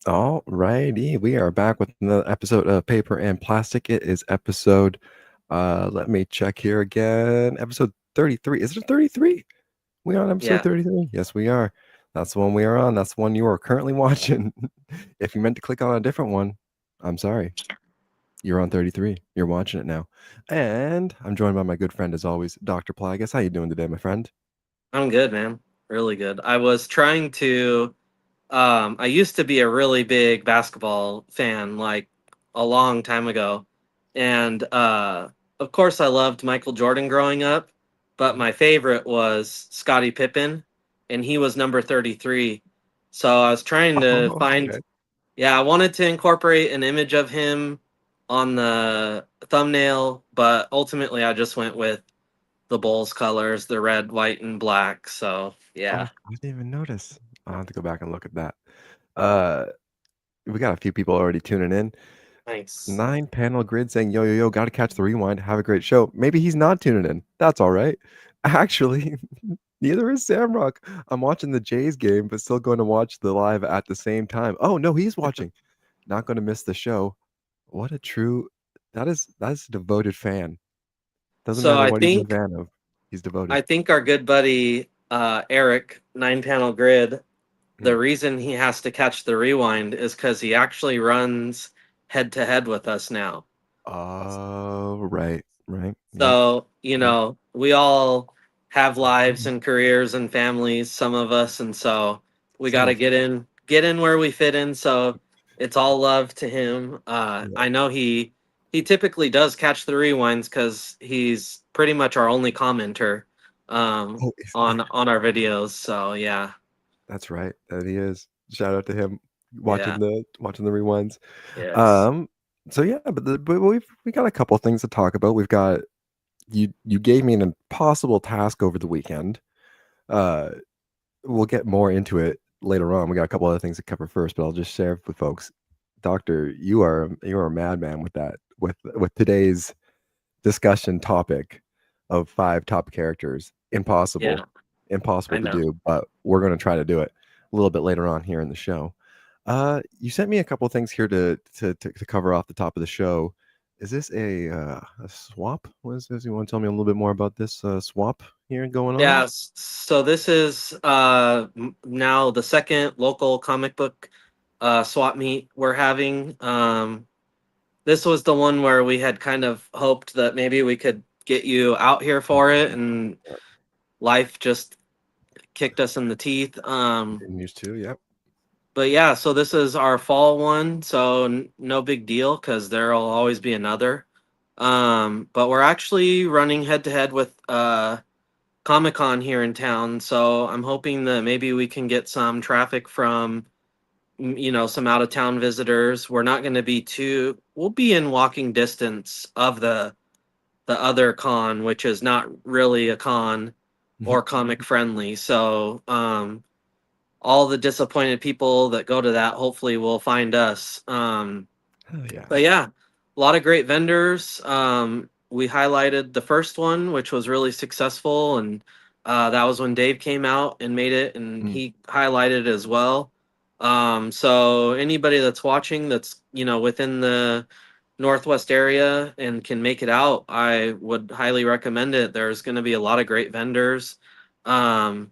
All righty, we are back with another episode of Paper and Plastic. It is episode, let me check here again. Episode 33. Is it 33? We are on episode Yeah. 33. Yes, we are. That's the one we are on. That's the one you are currently watching. If you meant to click on a different one, I'm sorry. You're on 33. You're watching it now. And I'm joined by my good friend, as always, Dr. Plagas. How you doing today, my friend? I'm good, man. Really good. I was trying to I used to be a really big basketball fan like a long time ago. And of course I loved Michael Jordan growing up, but my favorite was Scottie Pippen and he was number 33. So I was trying to Oh, find okay. I wanted to incorporate an image of him on the thumbnail, but ultimately I just went with the Bulls colors, the red, white, and black. So Oh, yeah, I didn't even notice. I'll have to go back and look at that. Uh, we got a few people already tuning in. nice. 9 panel grid saying, yo, yo, yo, gotta catch the rewind. Have a great show. Maybe he's not tuning in. That's all right. Actually, neither is Samrock. I'm watching the Jays game, but still going to watch the live at the same time. Oh, no, he's watching. Not going to miss the show. What a true, that's a devoted fan. Doesn't So matter I what he's a think fan of. He's devoted. I think our good buddy Eric, 9 panel grid, Mm. the reason he has to catch the rewind is because he actually runs head to head with us now. Oh, right, right. Yep, So, yep. we all have lives and careers and families, some of us, and so we Some got to of get in where we fit in. So it's all love to him. yeah. I know he typically does catch the rewinds because he's pretty much our only commenter Oh, on our videos. So yeah, that's right. That he is. Shout out to him yeah, watching the rewinds. yes, Um, so yeah, but we got a couple things to talk about. We've got you gave me an impossible task over the weekend. Uh, we'll get more into it later on. We got a couple other things to cover first, but I'll just share with folks. Doctor, you are a madman with that with today's discussion topic of 5 top characters. yeah, Impossible I to know. do, but we're going to try to do it a little bit later on here in the show. You sent me a couple things here to cover off the top of the show. Is this a swap? What is this? You want to tell me a little bit more about this swap here going on? Yeah, so this is now the second local comic book swap meet we're having. This was the one where we had kind of hoped that maybe we could get you out here for it, and life just kicked us in the teeth. Continues to, yep. But yeah, so this is our fall one, so no big deal because there'll always be another. But we're actually running head to head with Comic Con here in town, so I'm hoping that maybe we can get some traffic from some out of town visitors. We're not going to be too. We'll be in walking distance of the other con, which is not really a con or comic friendly. So all the disappointed people that go to that hopefully will find us. Hell yeah. But yeah, a lot of great vendors. We highlighted the first one, which was really successful, and that was when Dave came out and made it, and Mm. he highlighted it as well. So anybody that's watching that's within the Northwest area and can make it out, I would highly recommend it. There's going to be a lot of great vendors. Um,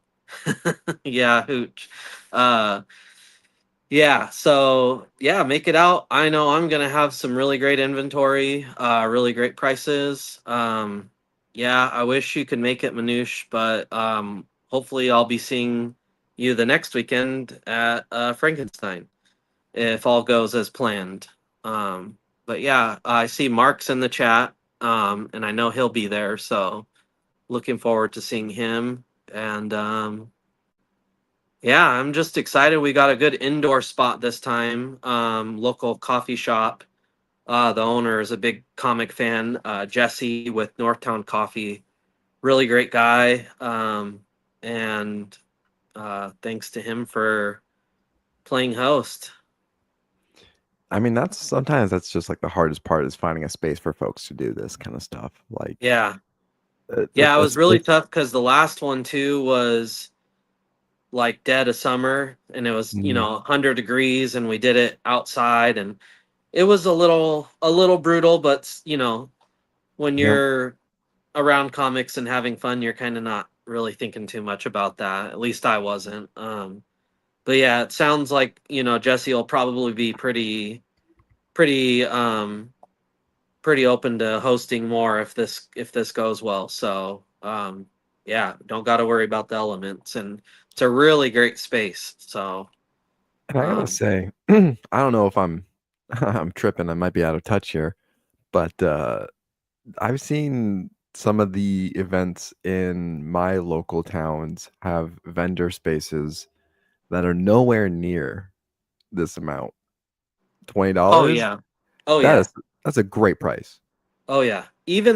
yeah, hooch. Uh, yeah, so yeah, make it out. I know I'm gonna have some really great inventory, really great prices. Yeah, I wish you could make it, Manoush, but hopefully I'll be seeing you the next weekend at Frankenstein if all goes as planned. But yeah, I see Mark's in the chat, and I know he'll be there, so looking forward to seeing him. And yeah, I'm just excited. We got a good indoor spot this time. Local coffee shop. The owner is a big comic fan, Jesse with Northtown Coffee. Really great guy. And thanks to him for playing host. I mean, that's just like the hardest part is finding a space for folks to do this kind of stuff. Like, Yeah. a Yeah, it was really space. tough because the last one too was like dead of summer, and it was, Mm, 100 degrees, and we did it outside, and it was a little brutal, but when yep. you're around comics and having fun, you're kind of not really thinking too much about that. At least I wasn't. But yeah, it sounds like Jesse will probably be pretty pretty open to hosting more if this goes well. So yeah, don't got to worry about the elements, and it's a really great space. So And I gotta um, say, I don't know if I'm I'm tripping. I might be out of touch here, but I've seen some of the events in my local towns have vendor spaces that are nowhere near this amount. oh $20? yeah, oh That yeah. is that's a great price. Oh yeah.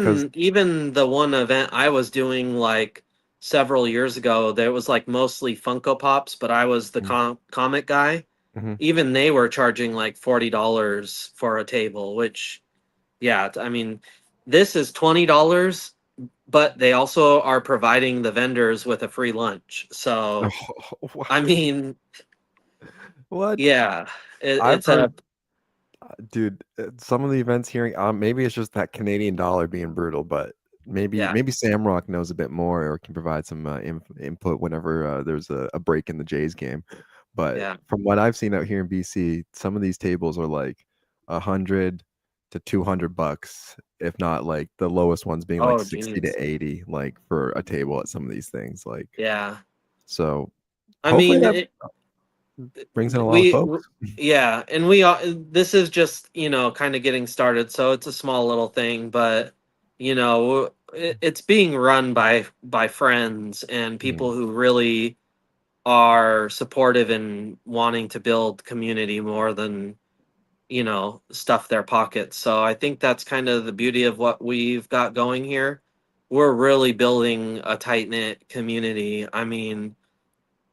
'Cause Even the one event I was doing like several years ago, there was like mostly Funko Pops, but I was the mm, comic guy. mhm. Even they were charging like $40 for a table, which yeah, I mean, this is $20, but they also are providing the vendors with a free lunch. So, Oh, I what? mean, What? yeah, I've it's a heard dude, some of the events here, maybe it's just that Canadian dollar being brutal, but maybe yeah, maybe Samrock knows a bit more or can provide some input whenever there's a break in the Jays game. But yeah. from what I've seen out here in BC, some of these tables are like 100 to $200, if not like the lowest ones being like Oh, 60 geez. to 80, like for a table at some of these things. Like, Yeah. so I hopefully mean, that brings in a lot of we folks. yeah, and we are, this is just kind of getting started, so it's a small little thing, but it's being run by friends and Mm. people who really are supportive and wanting to build community more than stuff their pockets. So I think that's kind of the beauty of what we've got going here. We're really building a tight knit community. I mean,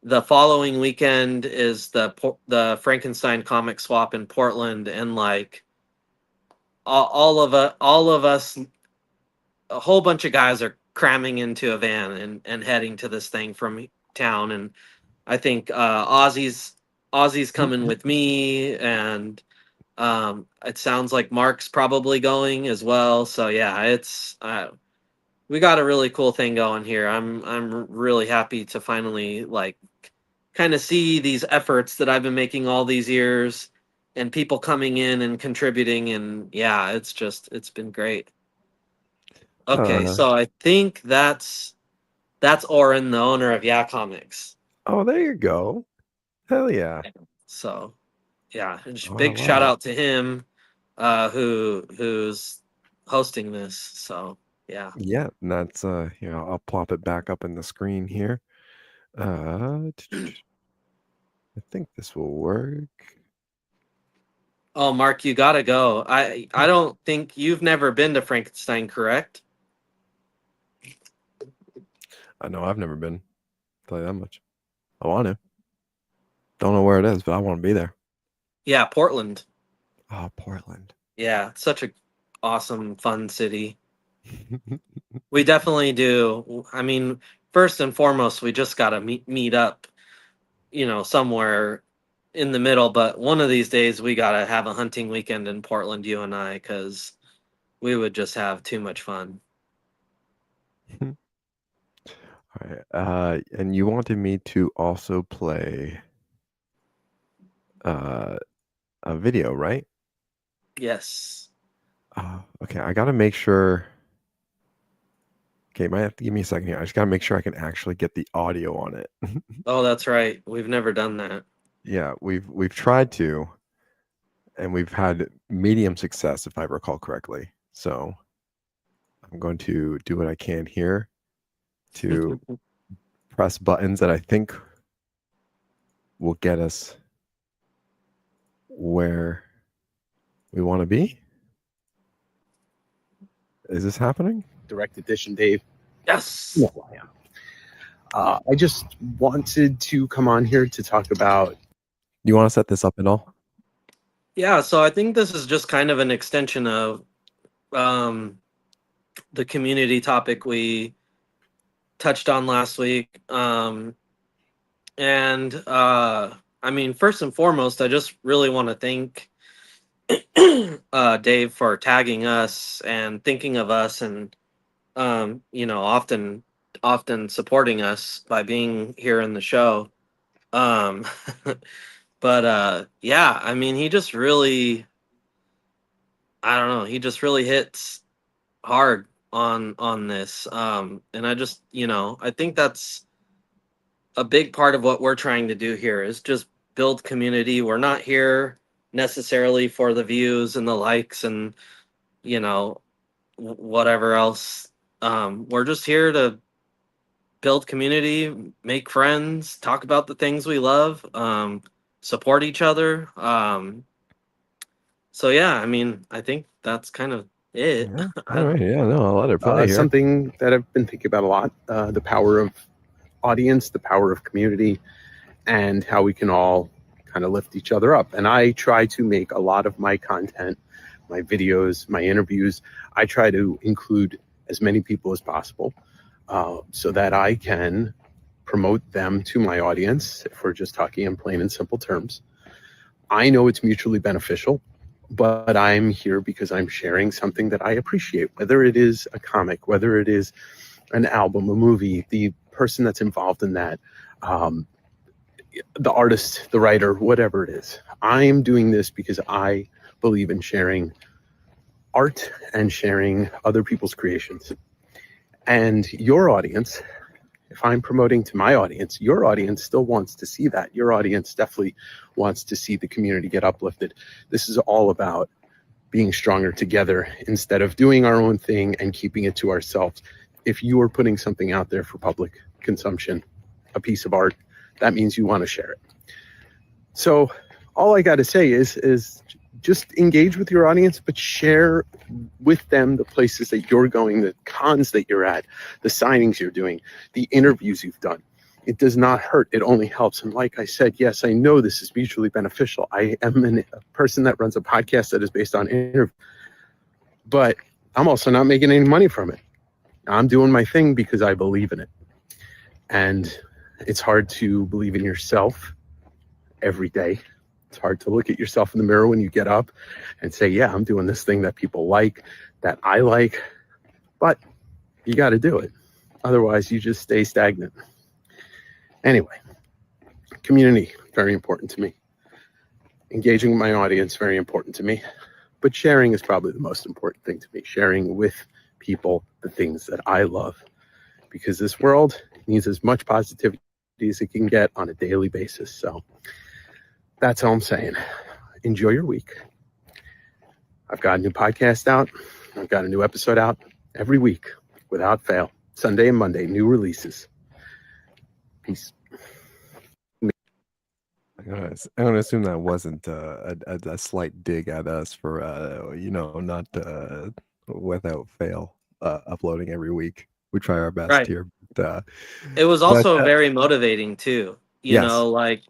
the following weekend is the Frankenstein comic swap in Portland, and like all of us, a whole bunch of guys are cramming into a van and heading to this thing from town. And I think Ozzy's coming with me, and it sounds like Mark's probably going as well. So yeah, it's we got a really cool thing going here. I'm really happy to finally like kind of see these efforts that I've been making all these years, and people coming in and contributing, and yeah, it's been great. Okay, Uh, so I think that's Oren, the owner of Yeah Comics. oh, there you go. Hell yeah. So yeah, and Wow, big shout wow. out to him, who's hosting this. So yeah. Yeah, and that's I'll plop it back up in the screen here. I think this will work. Oh, Mark, you gotta go. I Oh, don't think you've never been to Frankenstein, correct? I know I've never been. Tell you that much. I want to. Don't know where it is, but I want to be there. Yeah, Portland. Oh, Portland. Yeah, it's such a awesome, fun city. We definitely do. I mean, first and foremost, we just gotta meet up, somewhere in the middle. But one of these days, we gotta have a hunting weekend in Portland, you and I, because we would just have too much fun. All right. And you wanted me to also play uh a video, right? Yes. Okay, I gotta make sure. Okay, you might have to give me a second here. I just gotta make sure I can actually get the audio on it. Oh, that's right. We've never done that. Yeah, we've tried to, and we've had medium success, if I recall correctly. So I'm going to do what I can here to press buttons that I think will get us where we want to be. Is this happening? Direct Edition, Dave. Yes. No, I am. I just wanted to come on here to talk about. Do you want to set this up at all? Yeah, so I think this is just kind of an extension of um, the community topic we touched on last week. And I mean, first and foremost, I just really want to thank Dave for tagging us and thinking of us, and you know, often supporting us by being here in the show. Um, but yeah, I mean, he just really, I don't know, he just really hits hard on this. And I just, you know, I think that's a big part of what we're trying to do here is just build community. We're not here necessarily for the views and the likes and, you know, whatever else. We're just here to build community, make friends, talk about the things we love, support each other. So yeah, I mean, I think that's kind of it. Yeah. I All right. don't, Yeah. No, I'll let it play here. Something that I've been thinking about a lot: the power of audience, the power of community, and how we can all kind of lift each other up. And I try to make a lot of my content, my videos, my interviews, I try to include as many people as possible, so that I can promote them to my audience, if we're just talking in plain and simple terms. I know it's mutually beneficial, but I'm here because I'm sharing something that I appreciate, whether it is a comic, whether it is an album, a movie, the person that's involved in that, the artist, the writer, whatever it is. I'm doing this because I believe in sharing art and sharing other people's creations. And your audience, if I'm promoting to my audience, your audience still wants to see that. Your audience definitely wants to see the community get uplifted. This is all about being stronger together instead of doing our own thing and keeping it to ourselves. If you are putting something out there for public consumption, a piece of art, that means you want to share it. So all I got to say is just engage with your audience, but share with them the places that you're going, the cons that you're at, the signings you're doing, the interviews you've done. It does not hurt. It only helps. And like I said, yes, I know this is mutually beneficial. I am a person that runs a podcast that is based on interview, but I'm also not making any money from it. I'm doing my thing because I believe in it. And it's hard to believe in yourself every day. It's hard to look at yourself in the mirror when you get up and say, yeah, I'm doing this thing that people like, that I like, but you got to do it. Otherwise, you just stay stagnant. Anyway, community, very important to me. Engaging with my audience, very important to me. But sharing is probably the most important thing to me. Sharing with people the things that I love. Because this world needs as much positivity as it can get on a daily basis. So that's all I'm saying. Enjoy your week. I've got a new podcast out. I've got a new episode out every week without fail. Sunday and Monday, new releases. Peace. I'm gonna assume that wasn't a slight dig at us for you know, not without fail uploading every week. We try our best right. here. But, It was also very motivating too. You Yes. know, like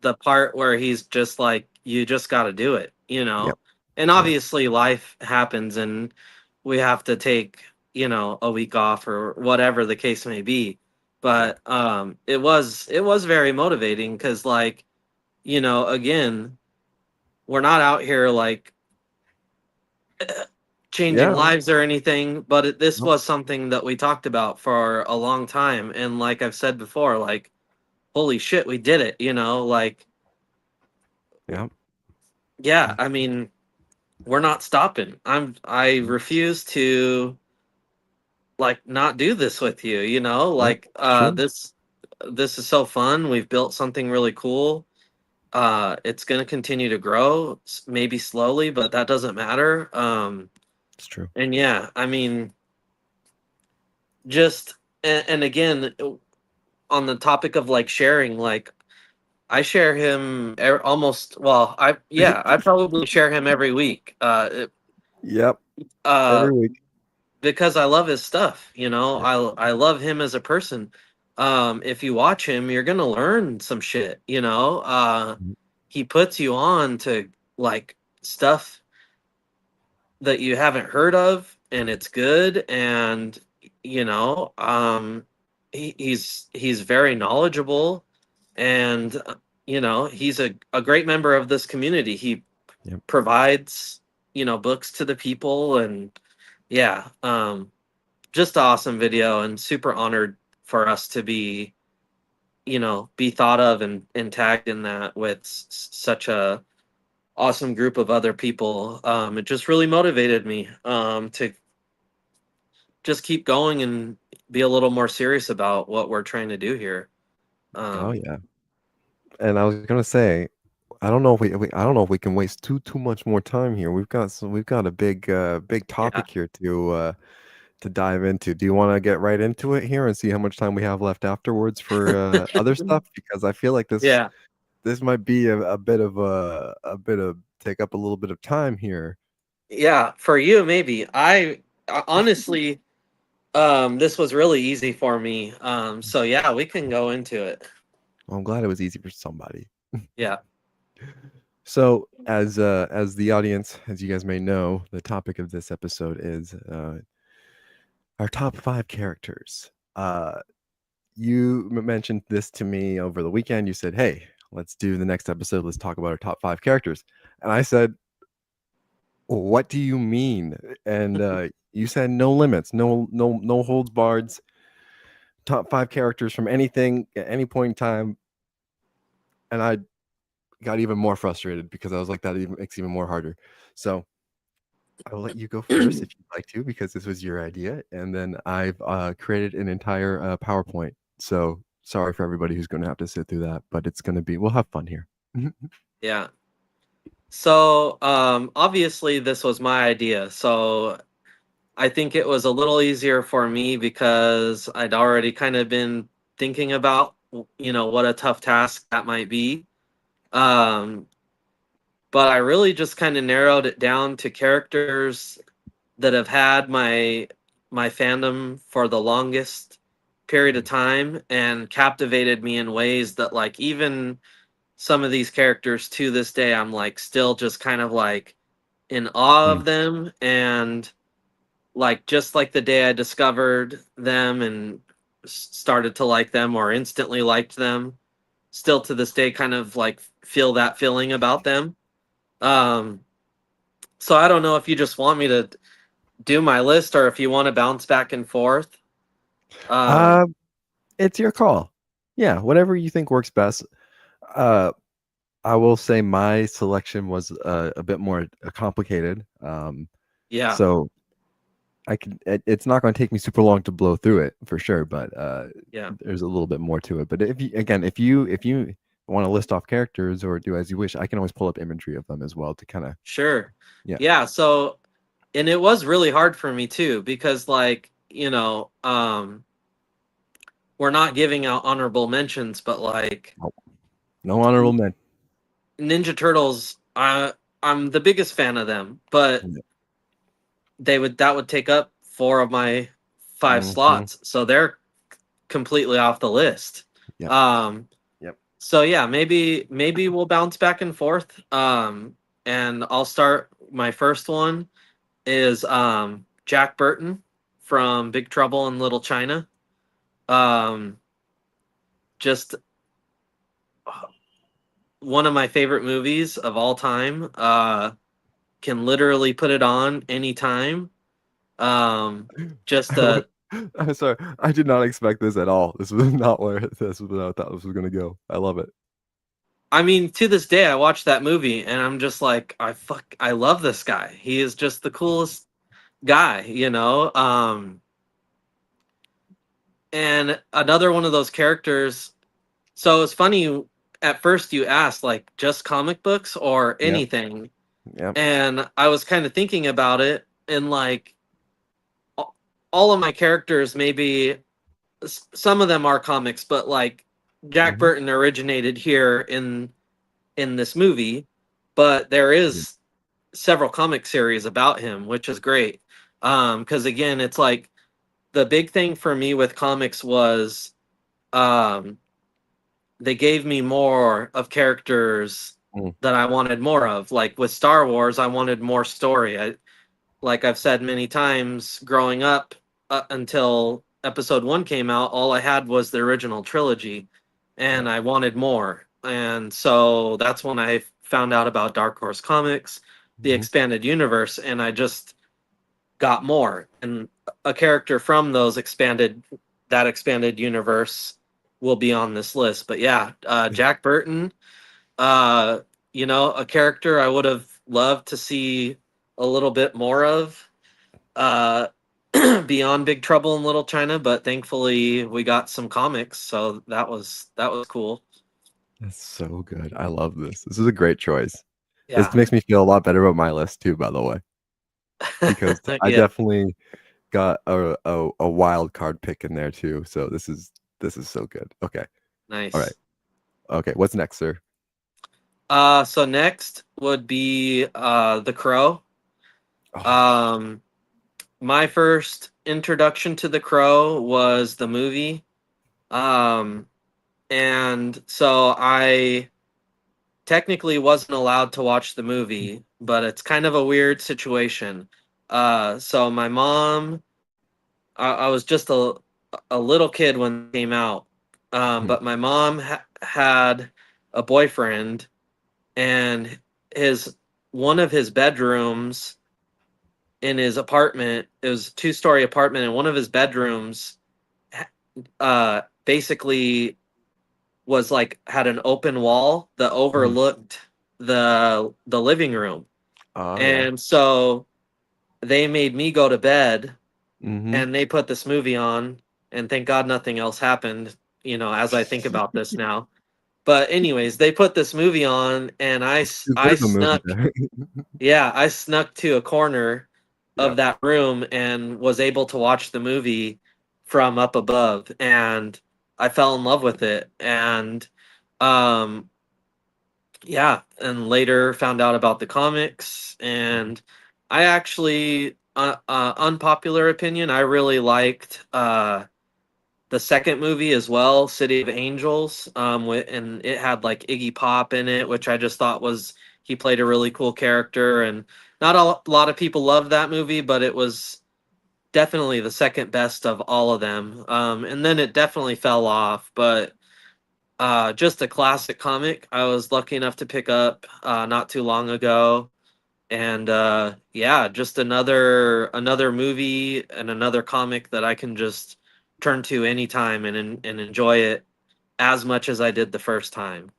the part where he's just like, you just got to do it, you know? Yep. And obviously life happens and we have to take, you know, a week off or whatever the case may be. But it was very motivating because, like, you know, again, we're not out here like changing Yeah. lives or anything, but this Nope. was something that we talked about for a long time. And like I've said before, like, holy shit, we did it, you know, like, Yeah. yeah, I mean, we're not stopping. I refuse to like not do this with you, you know, like True. this is so fun. We've built something really cool. It's going to continue to grow, maybe slowly, but that doesn't matter. It's true. And yeah, I mean, just and again, on the topic of like sharing, like I share him almost, well, I probably share him every week. Yep. Uh Every week. because I love his stuff, you know. I love him as a person. If you watch him, you're going to learn some shit, you know. He puts you on to like stuff that you haven't heard of, and it's good. And you know, he's very knowledgeable. and he's a great member of this community. He Yep. provides books to the people, and yeah, just an awesome video, and super honored for us to be thought of and tagged in that with such a awesome group of other people. It just really motivated me to just keep going and be a little more serious about what we're trying to do here. Oh Um, yeah. And I was gonna say, I don't know if I don't know if we can waste too much more time here. We've got a big yeah, topic here to dive into. Do you want to get right into it here and see how much time we have left afterwards for other stuff? Because I feel like yeah, this might be a bit of a bit of take up a little bit of time here. yeah. For you, maybe. Honestly, this was really easy for me. So yeah, we can go into it. Well, I'm glad it was easy for somebody. Yeah. So, as the audience, as you guys may know, the topic of this episode is our top 5 characters. You mentioned this to me over the weekend. You said, "Hey, let's do the next episode. Let's talk about our top 5 characters." And I said, "What do you mean?" And you said, "No limits, no holds barred. Top 5 characters from anything at any point in time." And I got even more frustrated because I was like, "That even makes even more harder." So I'll let you go first if you'd like to, because this was your idea, and then I've created an entire PowerPoint. So sorry for everybody who's going to have to sit through that, but it's going to be we'll have fun here. Yeah. So, obviously this was my idea. So I think it was a little easier for me because I'd already kind of been thinking about, what a tough task that might be. Um, but I really just kind of narrowed it down to characters that have had my fandom for the longest period of time and captivated me in ways that, like, even some of these characters to this day, I'm like still just kind of like in awe Mm, of them, and like just like the day I discovered them and started to like them or instantly liked them, still to this day kind of like feel that feeling about them. Um so I don't know if you just want me to do my list or if you want to bounce back and forth. Um Uh, it's your call. Yeah, whatever you think works best. Uh, I will say my selection was a bit more complicated. yeah, So it's not going to take me super long to blow through it for sure, but yeah. there's a little bit more to it. But if you want to list off characters or do as you wish, I can always pull up imagery of them as well to kind of Sure. yeah. Yeah, so and it was really hard for me too because like, we're not giving out honorable mentions, but like No, no honorable men. Ninja Turtles, I'm the biggest fan of them, but Yeah. that would take up 4 of my 5 Mhm. slots, so they're completely off the list. Yep. Um, Yep. so yeah, maybe we'll bounce back and forth. And I'll start. My first one is Jack Burton from Big Trouble in Little China. Um, just one of my favorite movies of all time. Can literally put it on anytime. Um, just I'm sorry. I did not expect this at all. This was not where this was what I thought this was gonna go. I love it. I mean, to this day, I watch that movie and I'm just like, I love this guy. He is just the coolest guy. And another one of those characters. So it's funny. At first, you asked like just comic books or Yep. anything, Yep. and I was kind of thinking about it, and like all of my characters, maybe some of them are comics, but like Jack Hmm. Burton originated here in this movie, but there Yeah. is several comic series about him, which is great. Because again, it's like the big thing for me with comics was um, they gave me more of characters Mm, that I wanted more of. Like with Star Wars, I wanted more story. Like I've said many times, growing up until Episode 1 came out, all I had was the original trilogy, and I wanted more. And so that's when I found out about Dark Horse Comics, the Mhm. expanded universe, and I just got more. And a character from that expanded universe will be on this list. But yeah, Jack Burton, uh, a character I would have loved to see a little bit more of. Uh, beyond Big Trouble in Little China, but thankfully we got some comics, so that was cool. That's so good. I love this. This is a great choice. This Yeah, makes me feel a lot better about my list too, by the way, because I yeah, definitely got a wild card pick in there too. So this is so good. Okay. All right. nice. Okay. What's next, sir? So next would be The Crow. Oh, Um, my first introduction to The Crow was the movie. Um, and so I technically wasn't allowed to watch the movie, but it's kind of a weird situation. So my mom, I was just a little kid when it came out, mhm, but my mom had a boyfriend, and his one of his bedrooms in his apartment, it was a two-story apartment, and one of his bedrooms basically was like had an open wall that mhm. overlooked the living room. Oh yeah. And so they made me go to bed, Mm-hmm. and they put this movie on, and thank God nothing else happened, as I think about this now. But anyways, they put this movie on, and Too good I of a movie snuck, there. yeah, I snuck to a corner Yeah. of that room and was able to watch the movie from up above, and I fell in love with it. And um yeah, and later found out about the comics, and I actually unpopular opinion, I really liked the second movie as well, City of Angels, and it had like Iggy Pop in it, which I just thought was he played a really cool character, and not a lot of people loved that movie, but it was definitely the second best of all of them. And then it definitely fell off, but just a classic comic I was lucky enough to pick up not too long ago. And yeah, just another movie and another comic that I can just turn to anytime and enjoy it as much as I did the first time.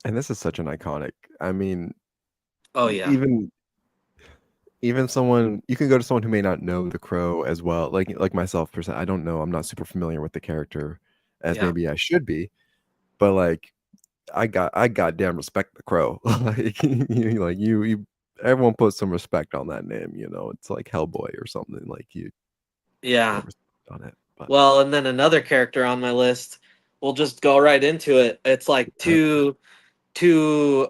And this is such an iconic. I mean, Oh yeah. even someone you can go to someone who may not know The Crow as well, like myself, person. I don't know. I'm not super familiar with the character as Yeah. maybe I should be, but like I goddamn respect The Crow. Like you everyone puts some respect on that name, you know. It's like Hellboy or something, like you Yeah. put respect on it. But Well, and then another character on my list, we'll just go right into it. It's like uh, two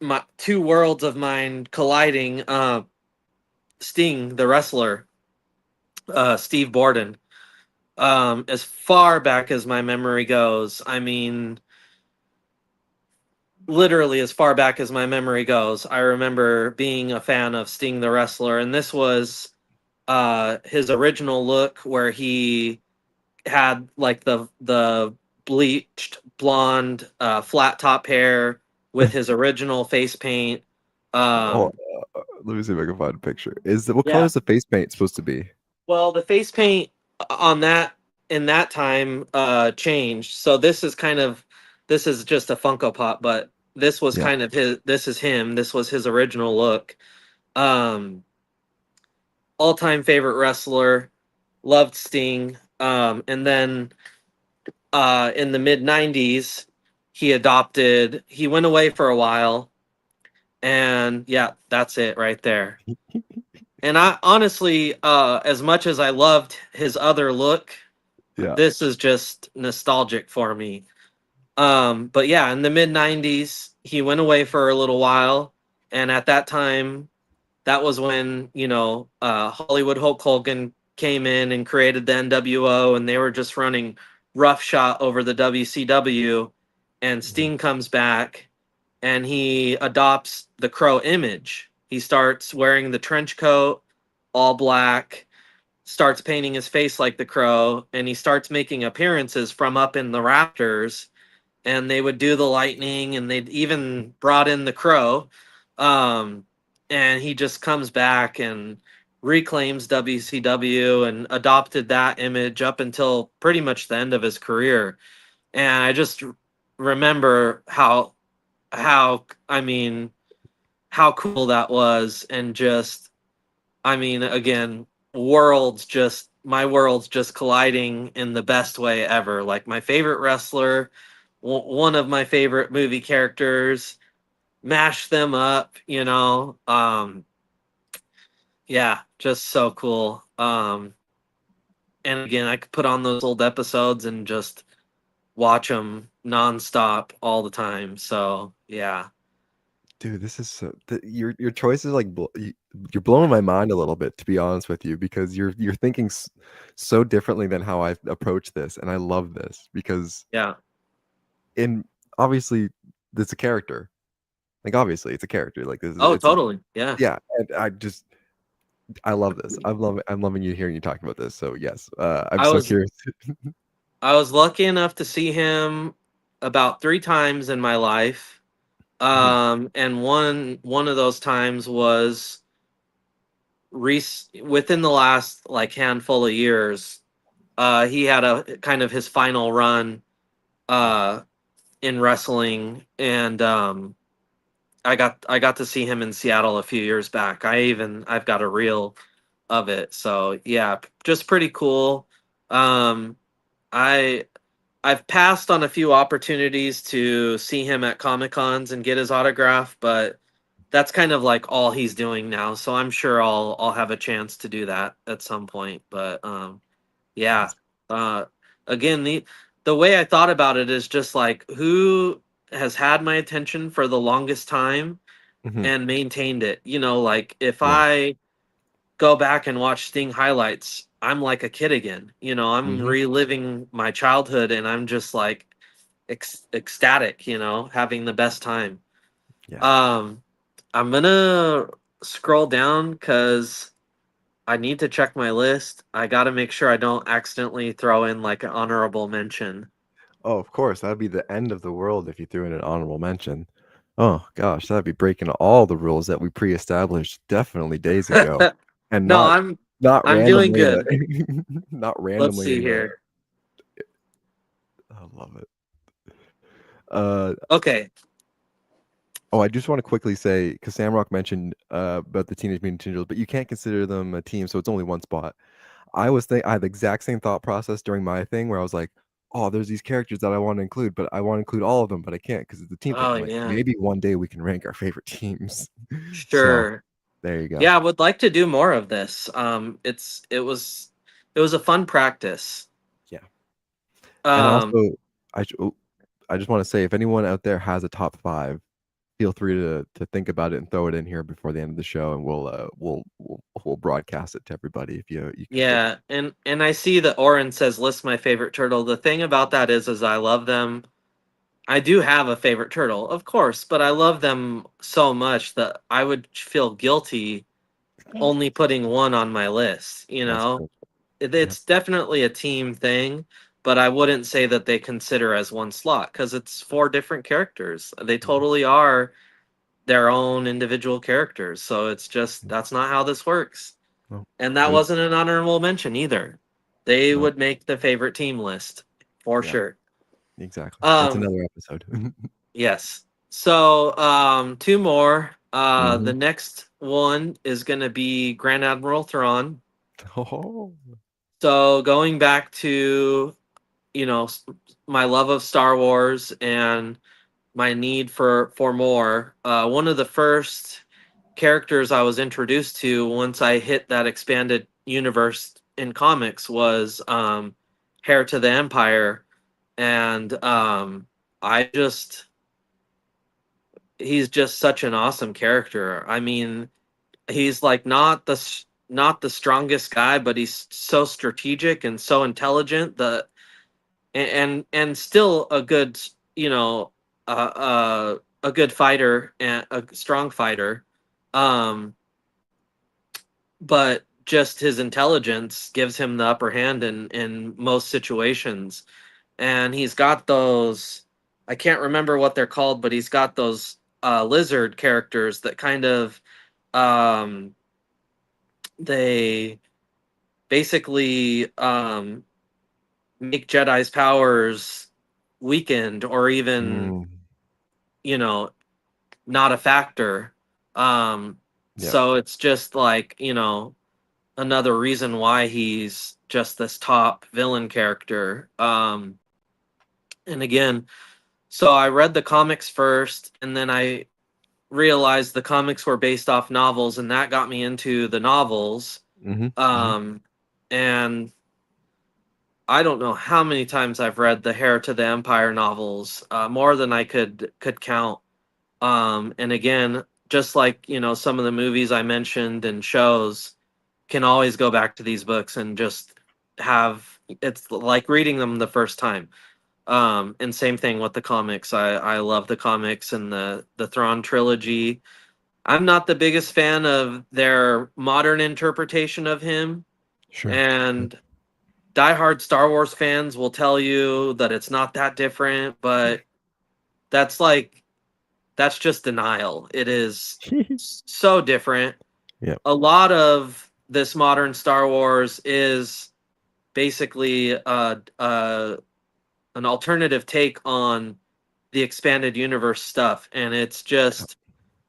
my two worlds of mine colliding. Sting, the wrestler, Steve Borden. As far back as my memory goes, I mean, literally as far back as my memory goes, I remember being a fan of Sting the wrestler, and this was his original look where he had like the bleached blonde flat top hair with his original face paint. oh, Um, let me see if I can find a picture. What color yeah, is the face paint supposed to be? well, the face paint on that in that time changed. So this is just a Funko Pop, but this was Yeah. kind of his this is him. This was his original look. Um All-time favorite wrestler, loved Sting. And then in the mid 90s he went away for a while, and yeah, that's it right there. And I honestly, as much as I loved his other look, Yeah. this is just nostalgic for me. But yeah, in the mid 90s, he went away for a little while. And at that time, that was when, Hollywood Hulk Hogan came in and created the NWO, and they were just running roughshod over the WCW. And Mhm. Sting comes back and he adopts the Crow image. He starts wearing the trench coat, all black, starts painting his face like the Crow, and he starts making appearances from up in the rafters, and they would do the lightning, and they'd even brought in the Crow, um, and he just comes back and reclaims WCW and adopted that image up until pretty much the end of his career. And I just remember how I mean how cool that was, and just I mean, again, my worlds just colliding in the best way ever. Like my favorite wrestler, one of my favorite movie characters, mash them up, yeah, just so cool. And again, I could put on those old episodes and just watch them nonstop all the time. So, yeah. Dude, this is your choice is like you're blowing my mind a little bit, to be honest with you, because you're thinking so differently than how I approach this, and I love this because Yeah. in obviously it's a character, like obviously it's a character, like this is Oh, totally. Yeah. yeah, and I love this. I'm loving you hearing you talk about this. So yes, I'm I so was curious. I was lucky enough to see him about 3 times in my life. Mhm. And one of those times was within the last like handful of years. He had a kind of his final run uh in wrestling, and I got to see him in Seattle a few years back. I've got a reel of it. So yeah, just pretty cool. Um I I've passed on a few opportunities to see him at Comic Cons and get his autograph, but that's kind of like all he's doing now. So I'm sure I'll have a chance to do that at some point. But yeah. Uh, again, the way I thought about it is just like who has had my attention for the longest time Mhm. and maintained it. Like if Yeah. I go back and watch Sting highlights, I'm like a kid again. I'm Mhm. reliving my childhood, and I'm just like ecstatic, having the best time. Yeah. Um, I'm gonna scroll down because I need to check my list. I got to make sure I don't accidentally throw in like an honorable mention. Oh, of course, that'd be the end of the world if you threw in an honorable mention. Oh gosh, that'd be breaking all the rules that we pre-established definitely days ago, and No, not I'm doing randomly good. not Let's randomly see in here. I love it. Uh, Okay. oh, I just want to quickly say because Samrock mentioned about the Teenage Mutant Ninja Turtles, but you can't consider them a team, so it's only one spot. I had the exact same thought process during my thing where I was like, "Oh, there's these characters that I want to include, but I want to include all of them, but I can't because it's a team thing." Oh I'm like, yeah. maybe one day we can rank our favorite teams. So Sure. there you go. Yeah, I would like to do more of this. It was a fun practice. Yeah, and Um, also I just want to say if anyone out there has a top five, feel free to think about it and throw it in here before the end of the show, and we'll broadcast it to everybody if you can think. yeah, and I see that Oren says list my favorite turtle. The thing about that is I love them. I do have a favorite turtle, of course, but I love them so much that I would feel guilty only putting one on my list, That's perfect. Yeah. It's definitely a team thing, but I wouldn't say that they consider as one slot because it's 4 different characters. They Mhm. totally are their own individual characters. So it's just that's not how this works. Well, And that it was wasn't an honorable mention either. They no, would make the favorite team list for yeah, sure. exactly. That's Um, another episode. yes. So, 2 more. The Mhm. next one is going to be Grand Admiral Thrawn. Oh. So, going back to, you know, s- my love of Star Wars and my need for more, one of the first characters I was introduced to once I hit that expanded universe in comics was Heir to the Empire, and I just he's just such an awesome character. I mean, he's like not the strongest guy, but he's so strategic and so intelligent that and still a good a good fighter and a strong fighter. Um, but just his intelligence gives him the upper hand in most situations. And he's got those, I can't remember what they're called, but he's got those lizard characters that kind of um, they basically make Jedi's powers weakened or even, Mm, you know, not a factor. yeah. So it's just like, another reason why he's just this top villain character. And again, so I read the comics first, and then I realized the comics were based off novels, and that got me into the novels. Hmm. And I don't know how many times I've read the Heir to the Empire novels, more than I could count. And again, just like some of the movies I mentioned and shows, can always go back to these books and just have it's like reading them the first time. And same thing with the comics. I love the comics and the Thrawn trilogy. I'm not the biggest fan of their modern interpretation of him, Sure. and diehard Star Wars fans will tell you that it's not that different, but that's like that's just denial. It is so different. Yep. A lot of this modern Star Wars is basically an alternative take on the expanded universe stuff, and it's just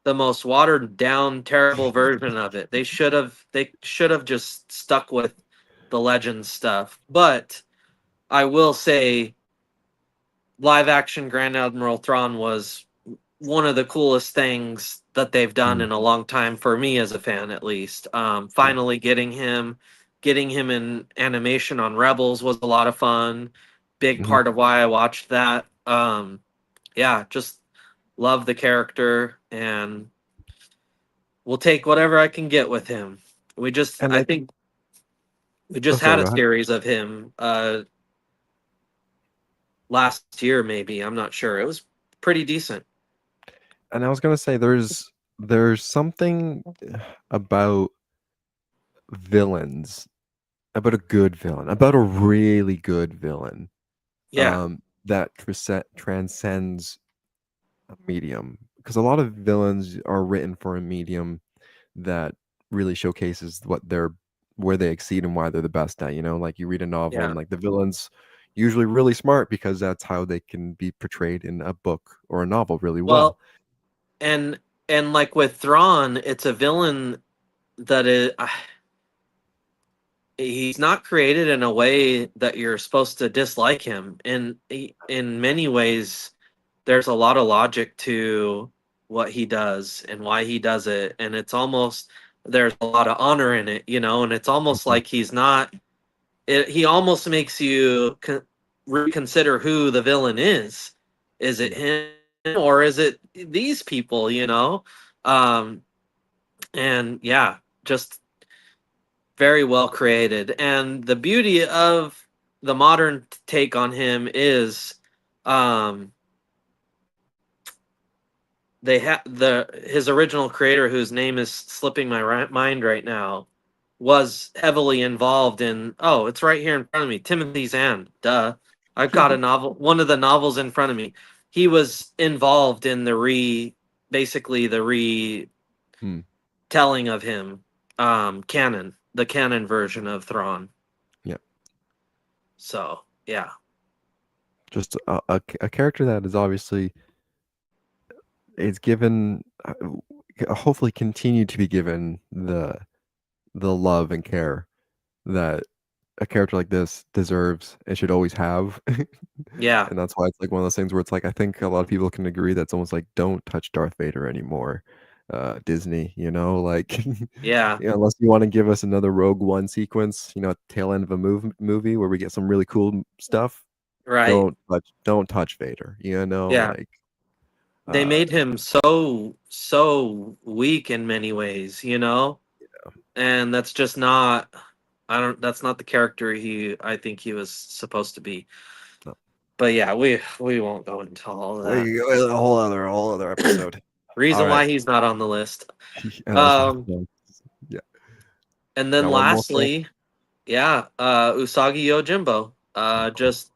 the most watered down, terrible version of it. They should have just stuck with the Legends stuff. But I will say, live action Grand Admiral Thrawn was one of the coolest things that they've done in a long time for me as a fan, at least. Finally getting him in animation on Rebels was a lot of fun. Big Mhm. part of why I watched that. Yeah, just love the character, and we'll take whatever I can get with him. And I think we oh, just sorry, had go a ahead. series of him last year, maybe. I'm not sure. It was pretty decent. And I was gonna say there's something about villains, about a good villain, about a really good villain, Yeah, that transcends a medium. Because a lot of villains are written for a medium that really showcases where they exceed and why they're the best at. Like you read a novel yeah. and like the villain's usually really smart because that's how they can be portrayed in a book or a novel really well. Well, and like with Thrawn, it's a villain that is he's not created in a way that you're supposed to dislike him. And in many ways, there's a lot of logic to what he does and why he does it, and it's almost there's a lot of honor in it, and it's almost Mhm. like he's not. He almost makes you reconsider who the villain is. Is it Yeah. him or is it these people? Um, and yeah, just very well created. And the beauty of the modern take on him is, um, they have his original creator, whose name is slipping my mind right now, was heavily involved in. Oh, it's right here in front of me. Timothy Zahn. Duh. I've got a novel, one of the novels in front of me. He was involved in basically the Hmm. retelling of him, the canon version of Thrawn. Yeah. So yeah, Just a character that is obviously is given, hopefully continue to be given the love and care that a character like this deserves and should always have. yeah, And that's why it's like one of those things where it's like I think a lot of people can agree that's almost like don't touch Darth Vader anymore. Disney, like yeah. unless you want to give us another Rogue One sequence, at the tail end of a movie where we get some really cool stuff. Right. Don't touch Vader, Yeah. like They uh made him so weak in many ways, and that's just not. I don't. That's not the character I think he was supposed to be. no. But yeah, we won't go into all of that. A whole other episode. All Reason right. why he's not on the list. And that's Um, yeah. And then Got one more for me? lastly, yeah, Usagi Yojimbo. Just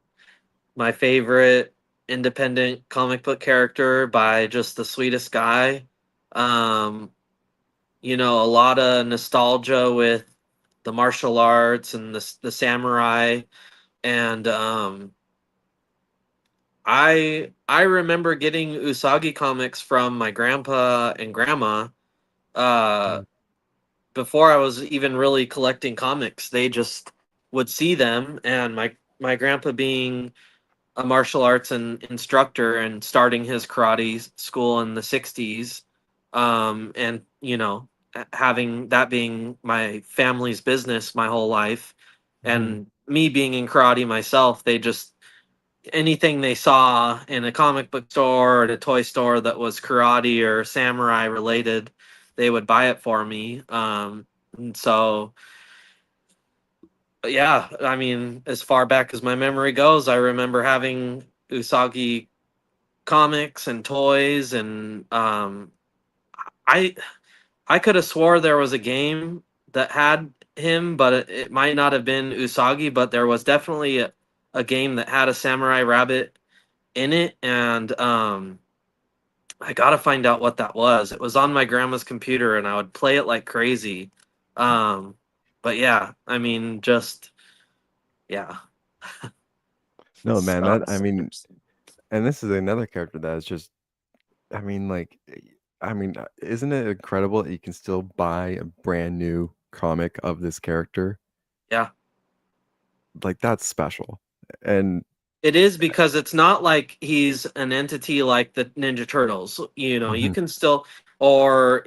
my favorite independent comic book character by just the sweetest guy. Um, a lot of nostalgia with the martial arts and the samurai, and I remember getting Usagi comics from my grandpa and grandma uh Mm. before I was even really collecting comics. They just would see them, and my grandpa being a martial arts instructor and starting his karate school in the 60s, and having that being my family's business my whole life, Mhm. and me being in karate myself, they just anything they saw in a comic book store or at a toy store that was karate or samurai related, they would buy it for me. And so, yeah, I mean, as far back as my memory goes, I remember having Usagi comics and toys, and I I could have swore there was a game that had him, but it might not have been Usagi, but there was definitely a game that had a samurai rabbit in it, and I gotta find out what that was. It was on my grandma's computer, and I would play it like crazy. Um, but yeah, I mean, just yeah. No, man, So, that I mean, and this is another character that is just, I mean, like, isn't it incredible that you can still buy a brand new comic of this character? yeah. Like, that's special. And It is, because it's not like he's an entity like the Ninja Turtles. You Mhm. can still, or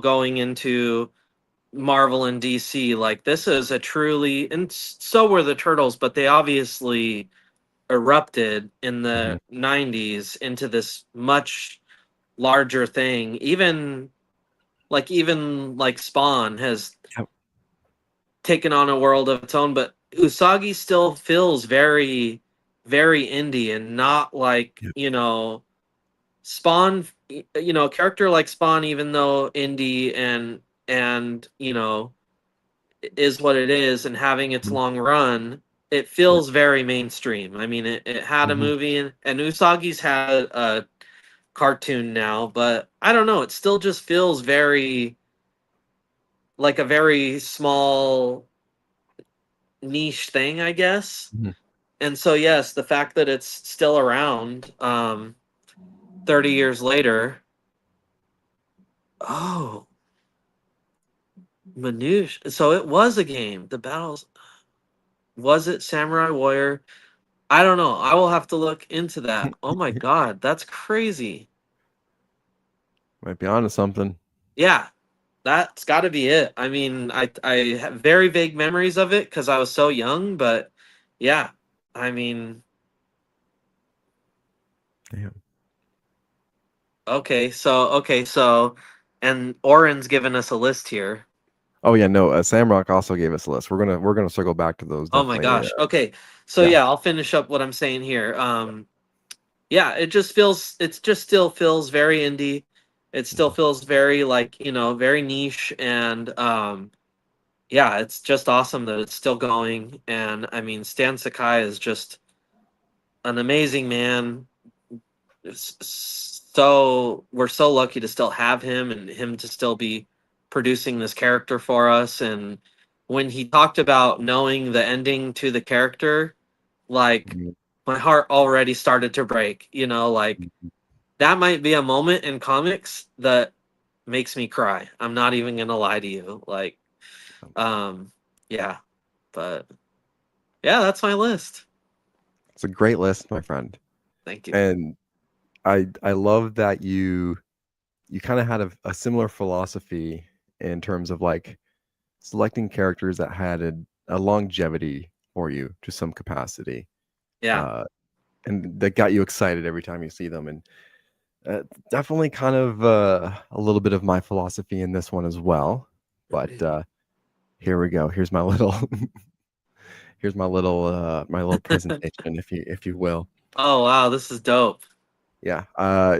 going into Marvel and DC, like this is a truly, and so were the Turtles, but they obviously erupted in Mhm. the 90s into this much larger thing. Even like Spawn has Yep. taken on a world of its own, but Usagi still feels very, very indie, and not like, Yep. Spawn, a character like Spawn, even though indie and is what it is, and having its Mhm. long run, it Yep. feels very mainstream. I mean, it had a Mhm. movie, and Usagi's had a cartoon now, but I don't know, it still just feels very like a very small niche thing, I guess. Mhm. And so yes, the fact that it's still around 30 years later. Oh, Manouche. So it was a game. The battles, was it Samurai Warrior? I don't know. I will have to look into that. Oh my god, that's crazy. Might be onto something. Yeah, that's got to be it. I mean, I have very vague memories of it cuz I was so young, but yeah. I mean, Damn. okay, so and Oren's given us a list here. Oh, yeah, no, Samrock also gave us a list. We're gonna circle back to those Oh my definitely, gosh. Okay. So yeah. yeah, I'll finish up what I'm saying here. Yeah, it just still feels very indie. It still Mhm. feels very like, very niche, and yeah, it's just awesome that it's still going. And I mean, Stan Sakai is just an amazing man. So we're so lucky to still have him, and him to still be producing this character for us. And when he talked about knowing the ending to the character, like Mhm. my heart already started to break, like Mhm. that might be a moment in comics that makes me cry. I'm not even gonna lie to you. Like, um, yeah, but yeah, that's my list. It's a great list, my friend. Thank you. And I love that you kinda had a similar philosophy in terms of, like, selecting characters that had a longevity for you to some capacity, Yeah. uh, and that got you excited every time you see them, and, definitely kind of, a little bit of my philosophy in this one as well, but, here we go. Here's my little my little presentation, if you will. Oh wow, this is dope. Yeah,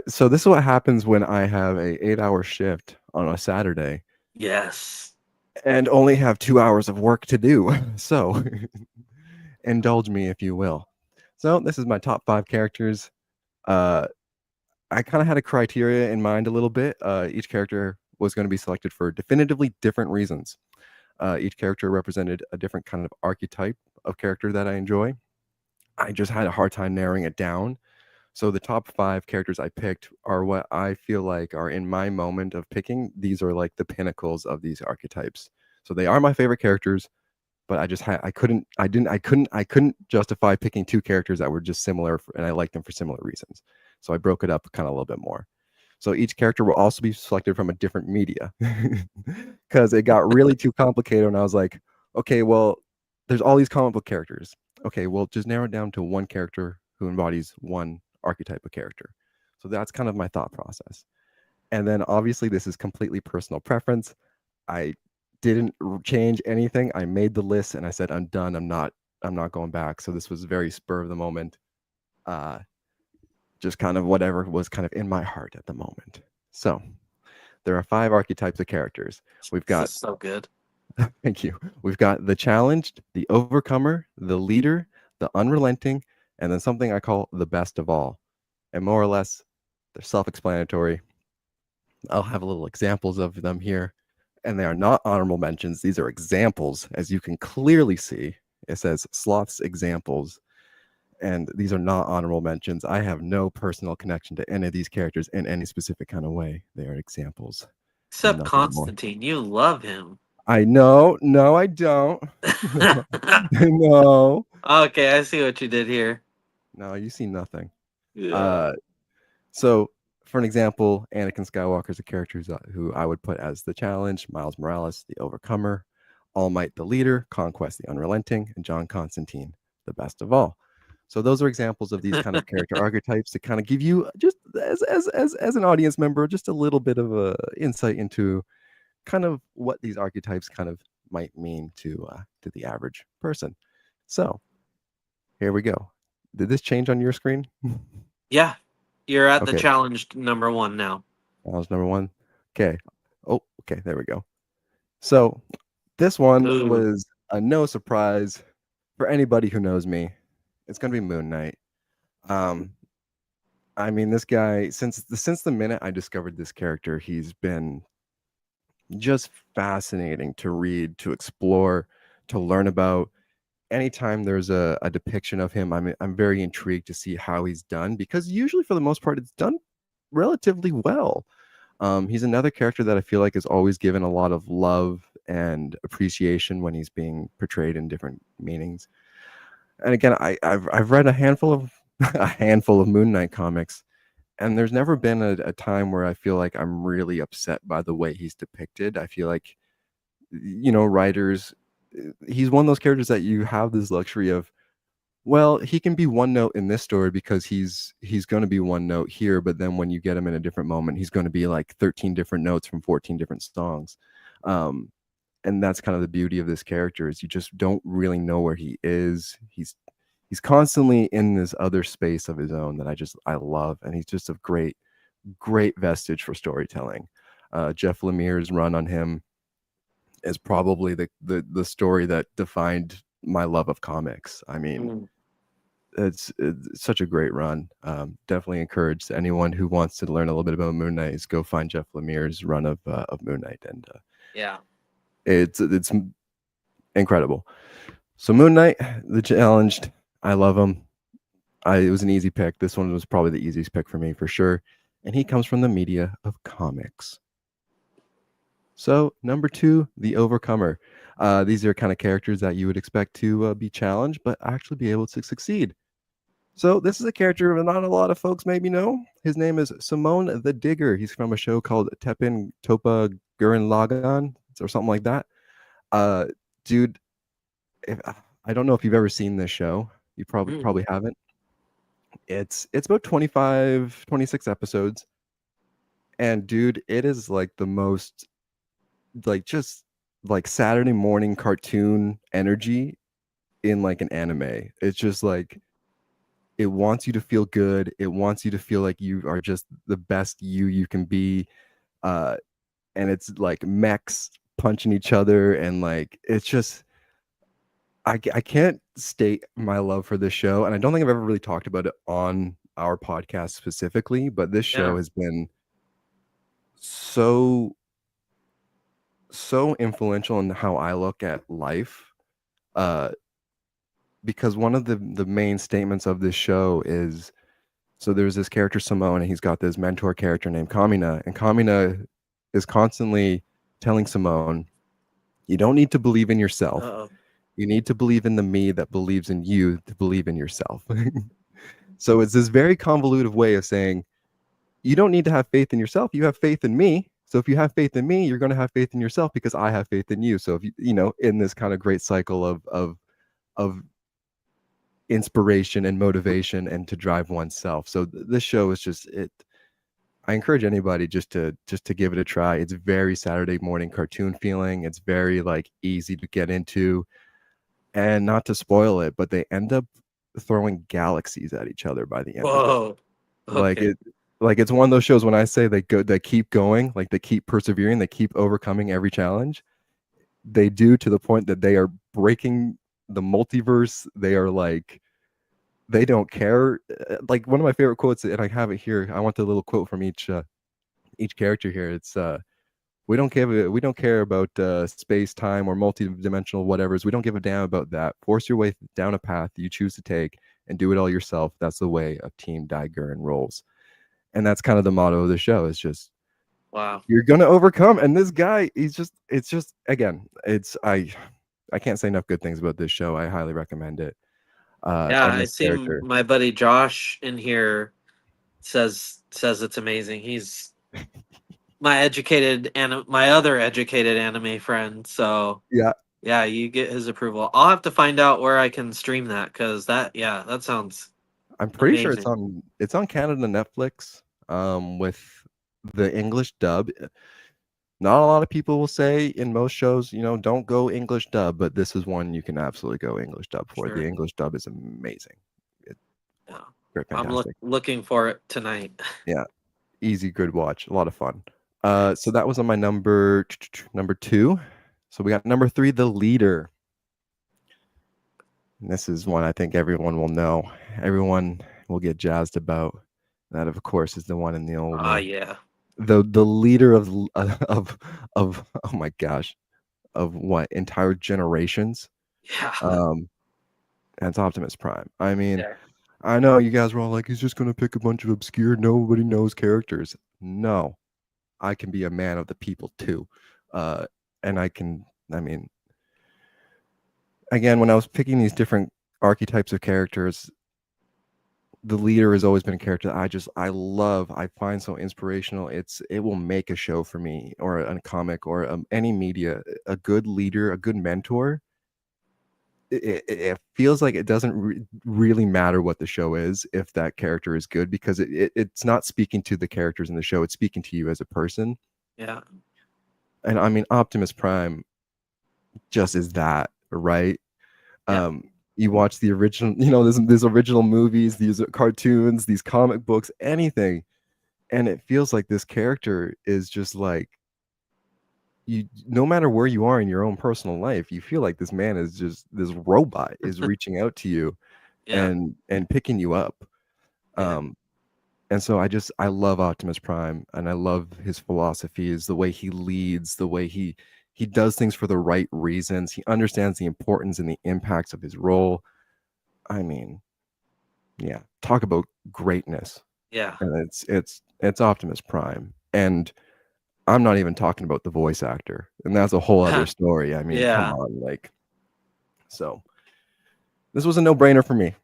so this is what happens when I have a 8-hour shift on a Saturday, Yes. and only have 2 hours of work to do. So indulge me if you will. So this is my top 5 characters. I kind of had a criteria in mind a little bit. Each character was going to be selected for definitively different reasons. Each character represented a different kind of archetype of character that I enjoy. I just had a hard time narrowing it down. So the top 5 characters I picked are what I feel like are in my moment of picking. These are like the pinnacles of these archetypes. So they are my favorite characters, but I couldn't justify picking 2 characters that were just similar and I liked them for similar reasons. So I broke it up kind of a little bit more. So each character will also be selected from a different media because it got really too complicated. And I was like, okay, well, there's all these comic book characters. Okay, well, just narrow it down to one character who embodies one archetype of character. So that's kind of my thought process. And then obviously, this is completely personal preference. I didn't change anything. I made the list and I said, I'm done. I'm not going back. So this was very spur of the moment. Just kind of whatever was kind of in my heart at the moment. So there are 5 archetypes of characters. We've got This is so good. thank you. We've got the challenged, the overcomer, the leader, the unrelenting, and then something I call the best of all. And more or less, they're self-explanatory. I'll have little examples of them here. And they are not honorable mentions. These are examples, as you can clearly see. It says Sloth's examples. And these are not honorable mentions. I have no personal connection to any of these characters in any specific kind of way. They are examples. Except Nothing more. Constantine, you love him. I know. No, I don't. No. Okay, I see what you did here. No, you see nothing. Yeah. So, for an example, Anakin Skywalker is a character who I would put as the challenge, Miles Morales, the overcomer, All Might, the leader, Conquest, the unrelenting, and John Constantine, the best of all. So those are examples of these kind of character archetypes to kind of give you just as an audience member, just a little bit of a insight into kind of what these archetypes kind of might mean to the average person. So here we go. Did this change on your screen? Yeah. You're at the Okay. challenged number 1 now. That was number 1. Okay. Oh, okay. There we go. So this one Ooh. was a no surprise for anybody who knows me. It's going to be Moon Knight. I mean, this guy, since the minute I discovered this character, he's been just fascinating to read, to explore, to learn about. Anytime there's a depiction of him, I'm very intrigued to see how he's done, because usually for the most part it's done relatively well. He's another character that I feel like is always given a lot of love and appreciation when he's being portrayed in different meanings. And again, I've read a handful of Moon Knight comics, and there's never been a time where I feel like I'm really upset by the way he's depicted. I feel like, writers, he's one of those characters that you have this luxury of, well, he can be one note in this story because he's going to be one note here, but then when you get him in a different moment, he's going to be like 13 different notes from 14 different songs. And that's kind of the beauty of this character, is you just don't really know where he is. He's constantly in this other space of his own that I love, and he's just a great vestige for storytelling. Jeff Lemire's run on him is probably the story that defined my love of comics. I mean, it's such a great run. Definitely encourage anyone who wants to learn a little bit about Moon Knight is go find Jeff Lemire's run of Moon Knight, and Yeah. it's incredible. So Moon Knight, the challenged, I love him. It was an easy pick. This one was probably the easiest pick for me for sure. And he comes from the media of comics. So number 2, the Overcomer. These are kind of characters that you would expect to be challenged, but actually be able to succeed. So this is a character that not a lot of folks maybe know. His name is Simone the Digger. He's from a show called Tepin Topa Gurren Lagann or something like that. Dude, I don't know if you've ever seen this show. You probably haven't. It's about 25, 26 episodes. And dude, it is like the most just like Saturday morning cartoon energy in like an anime. It's just like, it wants you to feel good. It wants you to feel like you are just the best you can be. And it's like mechs punching each other, and like it's just I can't state my love for this show, and I don't think I've ever really talked about it on our podcast specifically, but this show Yeah. has been so influential in how I look at life. Because one of the main statements of this show is, so there's this character Simone, and he's got this mentor character named Kamina, and Kamina is constantly telling Simone, you don't need to believe in yourself. Uh-oh. You need to believe in the me that believes in you to believe in yourself. So it's this very convoluted way of saying, you don't need to have faith in yourself. You have faith in me. So if you have faith in me, you're going to have faith in yourself because I have faith in you. So if you know, in this kind of great cycle of inspiration and motivation and to drive oneself. So this show is just it. I encourage anybody just to give it a try. It's very Saturday morning cartoon feeling. It's very like easy to get into, and not to spoil it, but they end up throwing galaxies at each other by the end of it. Whoa. Like Okay. it's one of those shows when I say they keep going, like they keep persevering, they keep overcoming every challenge. They do, to the point that they are breaking the multiverse. They are like, they don't care. Like one of my favorite quotes, and I have it here. I want the little quote from each character here. It's we don't care about space, time, or multi-dimensional whatevers. We don't give a damn about that. Force your way down a path you choose to take and do it all yourself. That's the way a Team Dai-Gurren rolls. And that's kind of the motto of the show. Is just, Wow. you're gonna overcome. And this guy, it's just again, I can't say enough good things about this show. I highly recommend it. Yeah, And I this see character, my buddy Josh in here says it's amazing. He's my other educated anime friend. So yeah, you get his approval. I'll have to find out where I can stream that, because that sounds I'm pretty sure amazing. it's on Canada Netflix, with the English dub. Not a lot of people will say in most shows, don't go English dub, but this is one you can absolutely go English dub for. The Sure. English dub is amazing. Yeah. Great, I'm fantastic. looking for it tonight. Yeah, easy, good watch, a lot of fun. So that was on my number 2. So we got number 3, The Leader. And this is one I think everyone will know. Everyone will get jazzed about. That, of course, is the one in the old Yeah. the leader of oh my gosh, of what, entire generations. Yeah. And it's Optimus Prime. I mean, Yeah. I know you guys were all like, he's just gonna pick a bunch of obscure, nobody knows characters. No, I can be a man of the people too. And I mean, again, when I was picking these different archetypes of characters, the leader has always been a character that I find so inspirational. It will make a show for me, or a comic, or any media. A good leader, a good mentor. It feels like it doesn't really matter what the show is if that character is good, because it's not speaking to the characters in the show. It's speaking to you as a person. Yeah. And I mean, Optimus Prime just is that, right? Yeah. You watch the original, these original movies, these cartoons, these comic books, anything, and it feels like this character is just like, you, no matter where you are in your own personal life, you feel like this man is just, this robot is reaching out to you Yeah. and picking you up. Yeah. And so I love Optimus Prime, and I love his philosophies, the way he leads, the way he does things for the right reasons. He understands the importance and the impacts of his role. I mean, yeah, talk about greatness. Yeah. And it's Optimus Prime. And I'm not even talking about the voice actor. And that's a whole other story. I mean, come Yeah. on, like, so this was a no-brainer for me.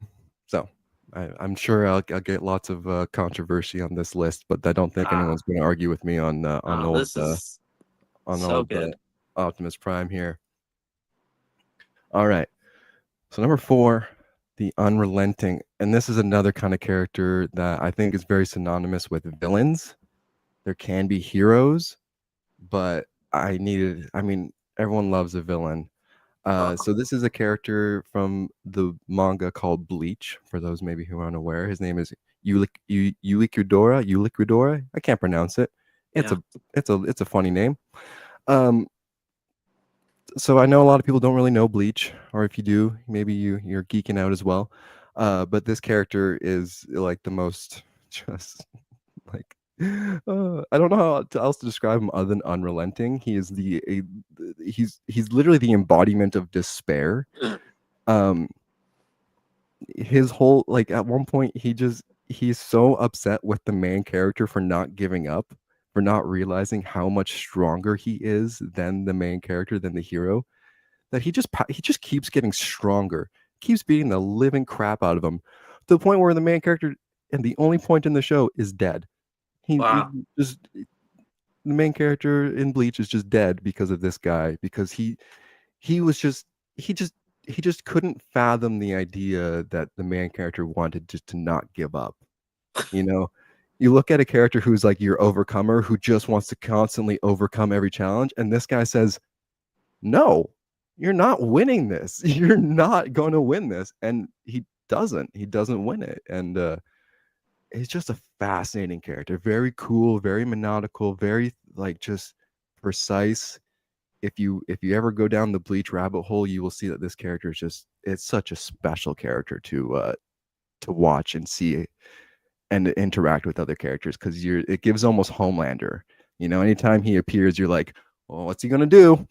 So I'm sure I'll get lots of controversy on this list, but I don't think anyone's going to argue with me on This is so good. Optimus Prime here. All right. So number 4, the Unrelenting. And this is another kind of character that I think is very synonymous with villains. There can be heroes, but everyone loves a villain. So this is a character from the manga called Bleach, for those maybe who are unaware. His name is Uliquidora. I can't pronounce it. It's a funny name. so I know a lot of people don't really know Bleach, or if you do, maybe you're geeking out as well. But this character is like the most just like I don't know how else to describe him other than unrelenting. He is he's literally the embodiment of despair. Um, his whole like at one point he's so upset with the main character for not giving up, for not realizing how much stronger he is than the main character, than the hero, that he just keeps getting stronger, keeps beating the living crap out of him to the point where the main character and the only point in the show is dead. He Wow. just the main character in Bleach is just dead because of this guy, because he was just he just he just couldn't fathom the idea that the main character wanted just to not give up. You know, you look at a character who's like your overcomer who just wants to constantly overcome every challenge, and this guy says, "No, you're not winning this. You're not going to win this." And he doesn't. He doesn't win it. And it's just a fascinating character. Very cool, very methodical, very like just precise. If you ever go down the Bleach rabbit hole, you will see that this character is just it's such a special character to watch and see and interact with other characters, because it gives almost Homelander. You know, anytime he appears, you're like, well, what's he gonna do?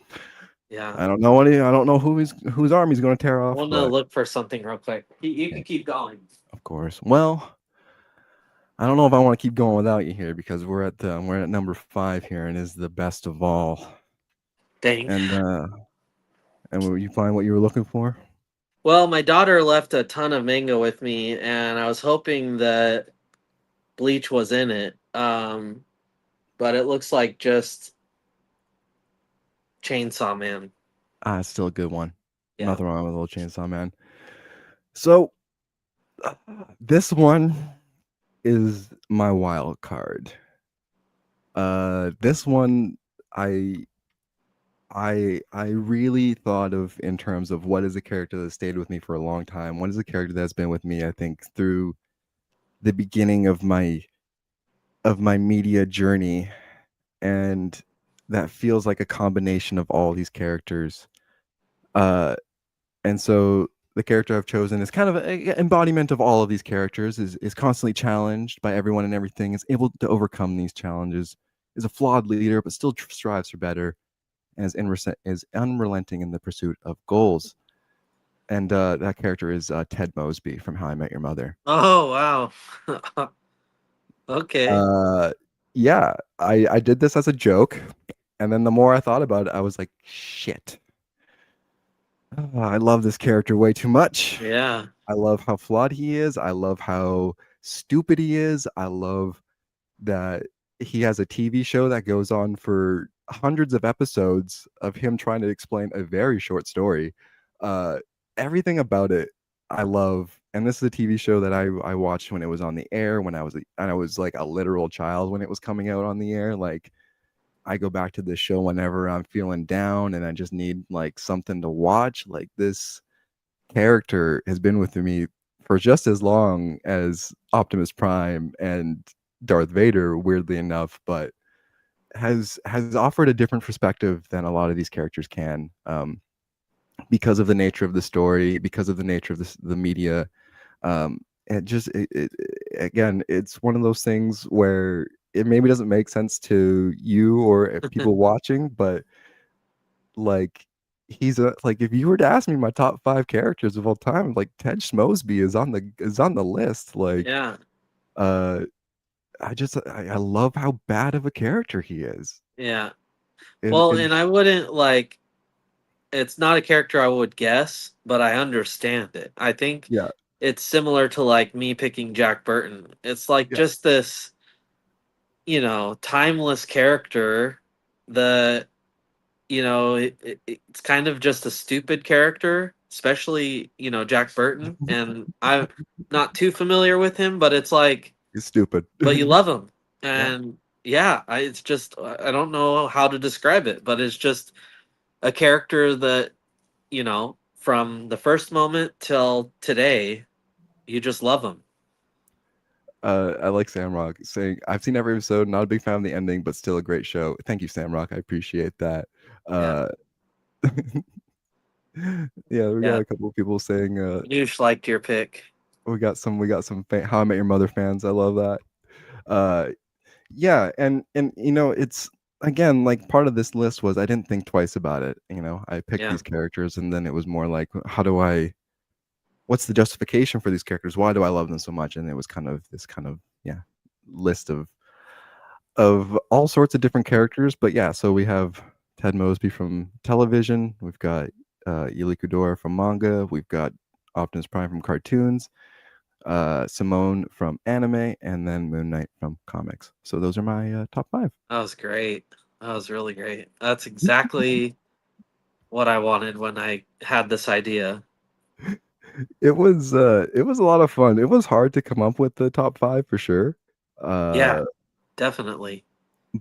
Yeah. I don't know whose arm he's gonna tear I off, want to but look for something real quick. You can keep going. of course. Well, I don't know if I want to keep going without you here, because we're at number 5 here, and is the best of all. Dang. And will you find what you were looking for? Well, my daughter left a ton of manga with me, and I was hoping that Bleach was in it. But it looks like just Chainsaw Man. It's still a good one. Yeah. Nothing wrong with Little Chainsaw Man. So this one is my wild card. This one I really thought of in terms of what is a character that stayed with me for a long time. What is a character that's been with me, I think, through the beginning of my media journey, and that feels like a combination of all these characters. And so the character I've chosen is kind of an embodiment of all of these characters, is constantly challenged by everyone and everything, is able to overcome these challenges, is a flawed leader, but still strives for better, and is unrelenting in the pursuit of goals. And that character is Ted Mosby from How I Met Your Mother. Oh, wow. Okay. Yeah, I did this as a joke, and then the more I thought about it, I was like, shit. I love this character way too much. Yeah. I love how flawed he is. I love how stupid he is. I love that he has a TV show that goes on for hundreds of episodes of him trying to explain a very short story. Everything about it I love. And this is a TV show that I watched when it was on the air, when I was like a literal child when it was coming out on the air. Like, I go back to this show whenever I'm feeling down and I just need like something to watch. Like, this character has been with me for just as long as Optimus Prime and Darth Vader, weirdly enough, but has offered a different perspective than a lot of these characters can, because of the nature of the story, because of the nature of the media. Again, it's one of those things where it maybe doesn't make sense to you or people watching, but like, like, if you were to ask me my top 5 characters of all time, like, Ted Mosby is on the list. Like, Yeah. I love how bad of a character he is. Yeah. And, Well, and I wouldn't like it's not a character I would guess, but I understand it. I think yeah, it's similar to like me picking Jack Burton. It's like Yeah. just this, timeless character that, it's kind of just a stupid character, especially, Jack Burton. And I'm not too familiar with him, but it's like, he's stupid. but you love him. Yeah. And it's just, I don't know how to describe it, but it's just a character that, from the first moment till today, you just love him. I like Samrock saying, I've seen every episode, not a big fan of the ending, but still a great show. Thank you, Samrock. I appreciate that. Yeah. Yeah, we got Yeah. a couple of people saying Noosh liked your pick. we got some How I Met Your Mother fans. I love that. Uh yeah, and you know, it's again like part of this list was I didn't think twice about it. You know, I picked Yeah. these characters and then it was more like what's the justification for these characters? Why do I love them so much? And it was kind of this kind of list of all sorts of different characters. But yeah, so we have Ted Mosby from television. We've got Yuli Kudor from manga. We've got Optimus Prime from cartoons. Simone from anime, and then Moon Knight from comics. So those are my top 5. That was great. That was really great. That's exactly what I wanted when I had this idea. It was a lot of fun. It was hard to come up with the top 5 for sure. Yeah, definitely.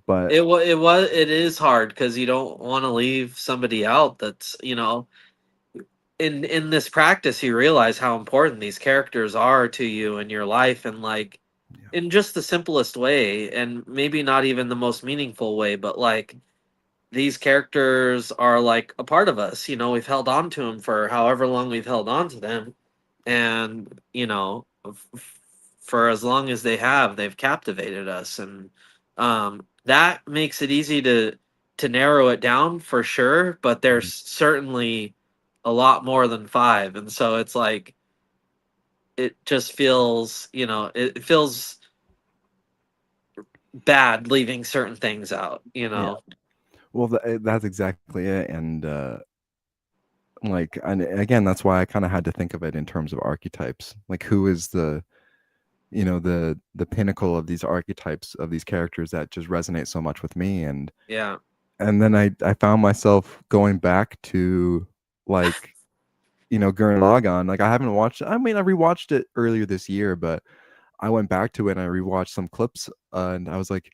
But It is hard because you don't want to leave somebody out that's, in this practice you realize how important these characters are to you in your life, and like Yeah. in just the simplest way, and maybe not even the most meaningful way, but like these characters are like a part of us. We've held on to them for however long we've held on to them, and for as long as they've captivated us, and that makes it easy to narrow it down for sure. But Mhm. there's certainly a lot more than 5, and so it's like it just feels it feels bad leaving certain things out. Yeah. Well, that's exactly it. And like, and again, that's why I kind of had to think of it in terms of archetypes. Like, who is the pinnacle of these archetypes of these characters that just resonate so much with me. Yeah. And then I found myself going back to like Gurren Lagann. Like, I haven't watched. I mean, I rewatched it earlier this year, but I went back to it and I rewatched some clips, and I was like,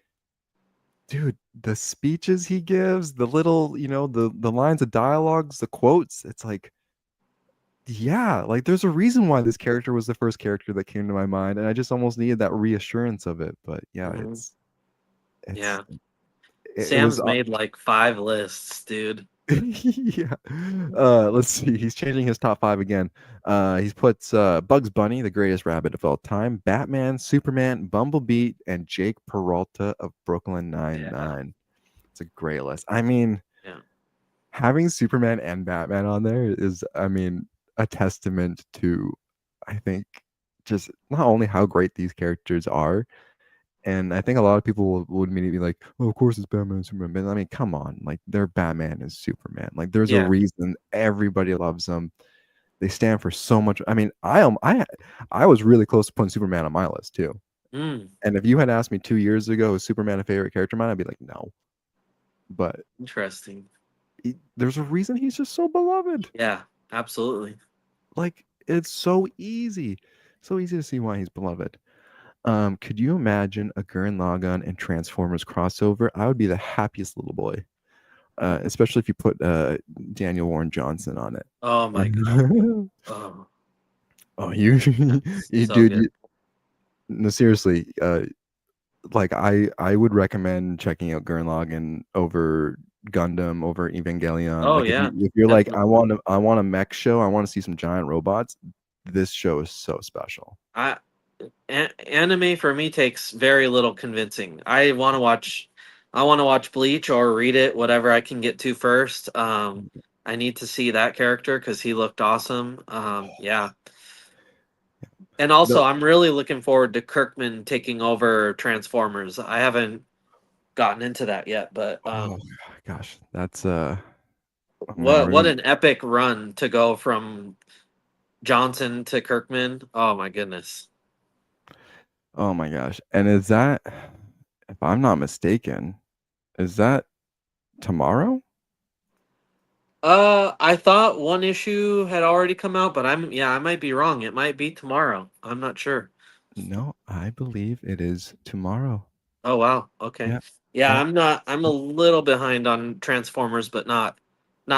dude, the speeches he gives, the little, the lines of dialogues, the quotes, it's like, yeah, like there's a reason why this character was the first character that came to my mind, and I just almost needed that reassurance of it. But yeah, Mhm. it's Yeah. it was Sam's made like 5 lists, dude. yeah. Let's see. He's changing his top 5 again. He's put Bugs Bunny, the greatest rabbit of all time, Batman, Superman, Bumblebee, and Jake Peralta of Brooklyn Yeah. Nine-Nine. It's a great list. I mean, Yeah. having Superman and Batman on there is, I mean, a testament to, I think, just not only how great these characters are, and I think a lot of people would immediately be like, "Oh, of course it's Batman and Superman." But I mean, come on, like they're Batman and Superman. Like there's a Yeah. reason everybody loves them. They stand for so much. I mean, I was really close to putting Superman on my list too. Mm, And if you had asked me 2 years ago, is Superman a favorite character of mine? I'd be like, no. But interesting. there's a reason he's just so beloved. Yeah, absolutely. Like it's so easy to see why he's beloved. Could you imagine a Gurren Lagann and Transformers crossover? I would be the happiest little boy. Especially if you put Daniel Warren Johnson on it. Oh my god. Oh, Oh, you, you so dude, good. no, seriously. Like I would recommend checking out Gurren Lagann over Gundam, over Evangelion. Oh Like yeah, if you're like, definitely. I want a mech show, I want to see some giant robots. This show is so special. Anime for me takes very little convincing. I want to watch Bleach or read it, whatever I can get to first. I need to see that character because he looked awesome. Yeah. And The, also, I'm really looking forward to Kirkman taking over Transformers. I haven't gotten into that yet, but oh gosh, that's what an epic run to go from Johnson to Kirkman. Oh my goodness. oh my gosh. And is that, if I'm not mistaken, is that tomorrow? I thought one issue had already come out, but I might be wrong. It might be tomorrow. I'm not sure. No, I believe it is tomorrow. Oh wow. Okay. Yeah. Yeah, Yeah. I'm a little behind on Transformers, but not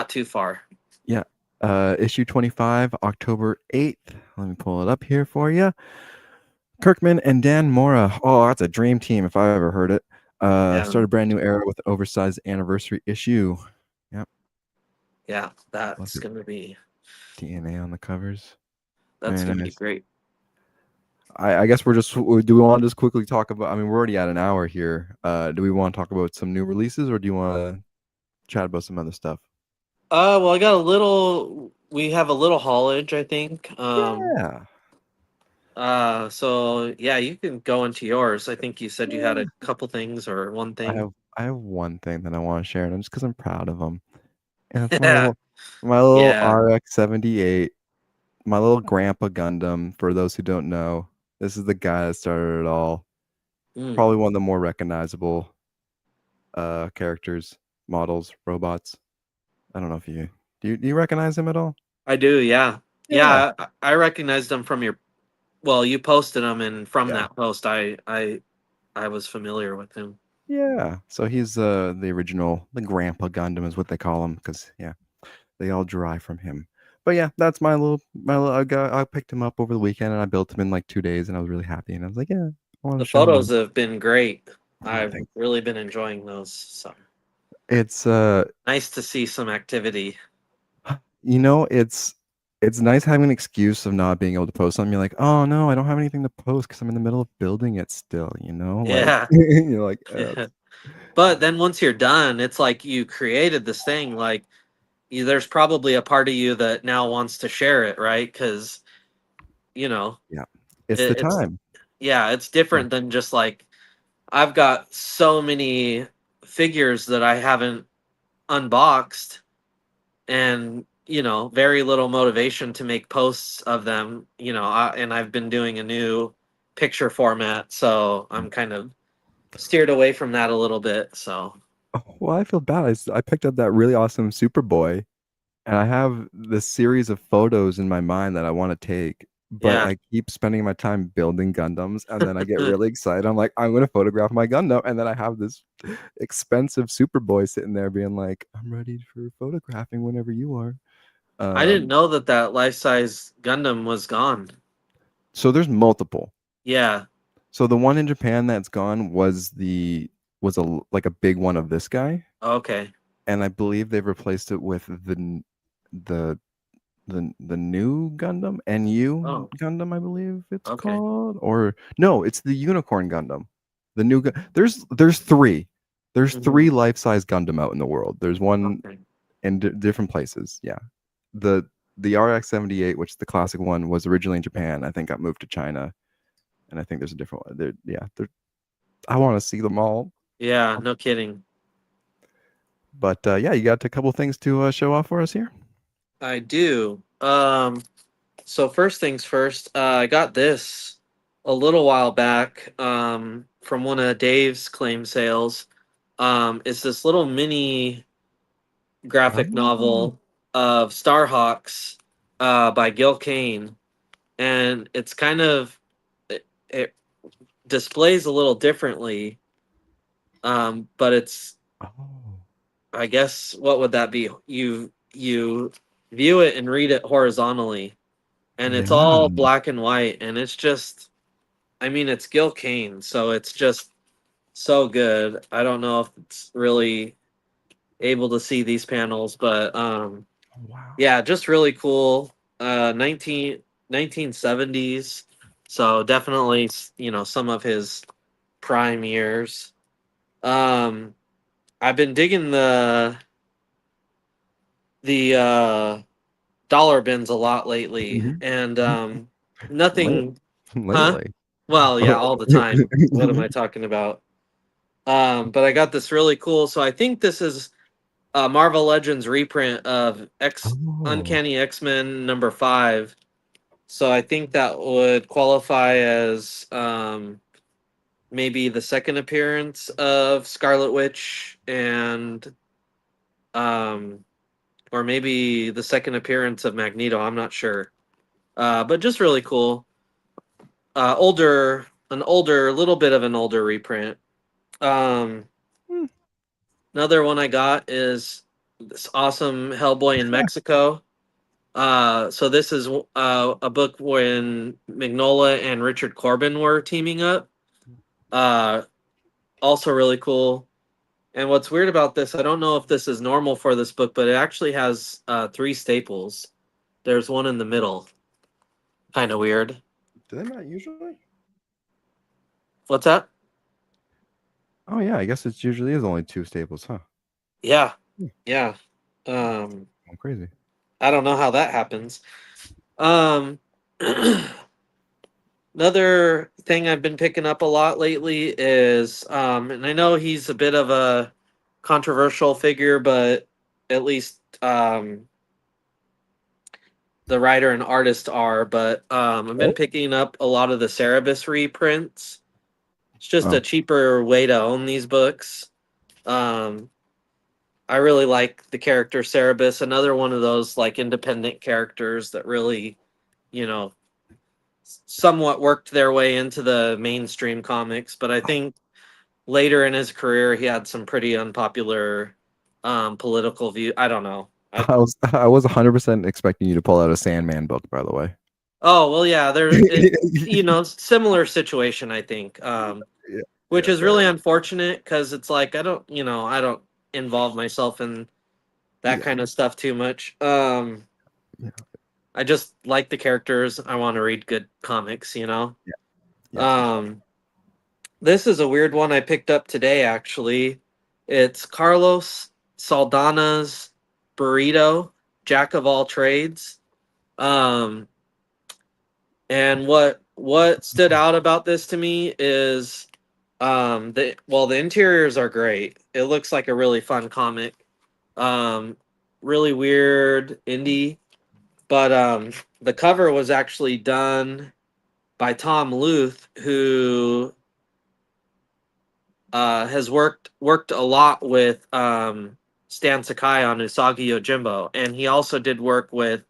too far. Yeah. Issue 25, October 8th. Let me pull it up here for you. Kirkman and Dan Mora. Oh, that's a dream team if I ever heard it. Yeah. Start a brand new era with an oversized anniversary issue. Yep. Yeah, Love that's it. gonna be DNA on the covers. that's Very gonna be nice. great. I guess we're just. Do we want to just quickly talk about? I mean, we're already at an hour here. Do we want to talk about some new releases, or do you want to chat about some other stuff? Well, I got a little. We have a little haulage, I think. Yeah. So yeah, you can go into yours. I think you said you had a couple things or one I thing. have I have one thing that I want to share, and just because I'm proud of them, and it's Yeah, my little yeah. RX-78, my little Grandpa Gundam. For those who don't know, this is the guy that started it all. Mm, Probably one of the more recognizable characters, models, robots. I don't know if you recognize him at all? I do. Yeah, Yeah. yeah. I recognized them from your. Well, you posted them, and from Yeah. that post, I was familiar with him. Yeah. So he's the original, the Grandpa Gundam is what they call him, because yeah, they all derive from him. But yeah, that's I picked him up over the weekend and I built him in like 2 days and I was really happy and I was like, yeah, I want The to show him. photos have been great. Oh, I've thanks. really been enjoying those. So It's nice to see some activity. it's nice having an excuse of not being able to post something. You're like, oh no, I don't have anything to post because I'm in the middle of building it still, like Yeah. you're like, Yeah. But then once you're done, it's like you created this thing. Like there's probably a part of you that now wants to share it, right? Because you know yeah, it's the it's time. yeah, it's Yeah. different than just like I've got so many figures that I haven't unboxed, and very little motivation to make posts of them. And I've been doing a new picture format, so I'm kind of steered away from that a little bit. So Oh, well, I feel bad. I picked up that really awesome Superboy, and I have this series of photos in my mind that I want to take, but yeah. I keep spending my time building Gundams, and then I get really excited. I'm like, I'm going to photograph my Gundam, and then I have this expensive Superboy sitting there being like, I'm ready for photographing whenever you are. I didn't Um, know that life size Gundam was gone. so there's multiple. Yeah. So the one in Japan that's gone was like a big one of this guy, Okay. and I believe they've replaced it with the the new Gundam, NU Oh, Gundam, I believe it's okay. called, or no, it's the Unicorn Gundam. The new there's three. There's Hmm. three life-size Gundam out in the world. There's one Okay. in different places. Yeah. The the RX-78, which is the classic one, was originally in Japan. I think got moved to China, and I think there's a different one. I want to see them all. Yeah, no kidding. But yeah, you got a couple things to show off for us here. I do. So first things first, I got this a little while back from one of Dave's claim sales. It's this little mini graphic Oh, novel of Starhawks by Gil Kane, and it's kind of it displays a little differently, but it's oh, I guess what would that be? You view it and read it horizontally, and it's yeah. all black and white, and it's just I mean it's Gil Kane, so it's just so good. I don't know if it's really able to see these panels, but Wow. yeah, just really cool. 1970s, so definitely some of his prime years. Um, I've been digging the dollar bins a lot lately, Mhm. and Lit nothing, huh? lately. Well, yeah, all the time. What am I talking about? But I got this really cool. So I think this is a Marvel Legends reprint of Oh, Uncanny X-Men #5. So I think that would qualify as maybe the second appearance of Scarlet Witch and um, or maybe the second appearance of Magneto. I'm not sure, but just really cool. Little bit of an older reprint. Um, hmm, Another one I got is this awesome Hellboy in Mexico. So this is a book when Mignola and Richard Corbin were teaming up. Uh, Also really cool. And what's weird about this, I don't know if this is normal for this book, but it actually has 3 staples. There's one in the middle. Kind of weird. Do they not usually? What's that? Oh yeah, I guess it usually is only 2 staples, huh? Yeah. Hmm. Yeah. I'm crazy. I don't know how that happens. Um Another thing I've been picking up a lot lately is and I know he's a bit of a controversial figure, but at least the writer and artist are, but I've been picking up a lot of the Cerebus reprints. It's just Oh. a cheaper way to own these books. Um, I really like the character Cerebus, another one of those like independent characters that really, you know, somewhat worked their way into the mainstream comics. But I think later in his career, he had some pretty unpopular political view. I don't know. I was 100% expecting you to pull out a Sandman book, by the way. Oh well, yeah, similar situation. I think, Yeah, which yeah, is really unfortunate because it's like I don't involve myself in that yeah, kind of stuff too much. yeah, I just like the characters. I want to read good comics. yeah, yeah, for sure. Um, this is a weird one I picked up today. Actually, it's Carlos Saldana's Burrito, Jack of all trades. Um, And what stood out about this to me is the interiors are great. It looks like a really fun comic. Um really weird indie, but the cover was actually done by Tom Luth, who has worked a lot with Stan Sakai on Usagi Yojimbo, and he also did work with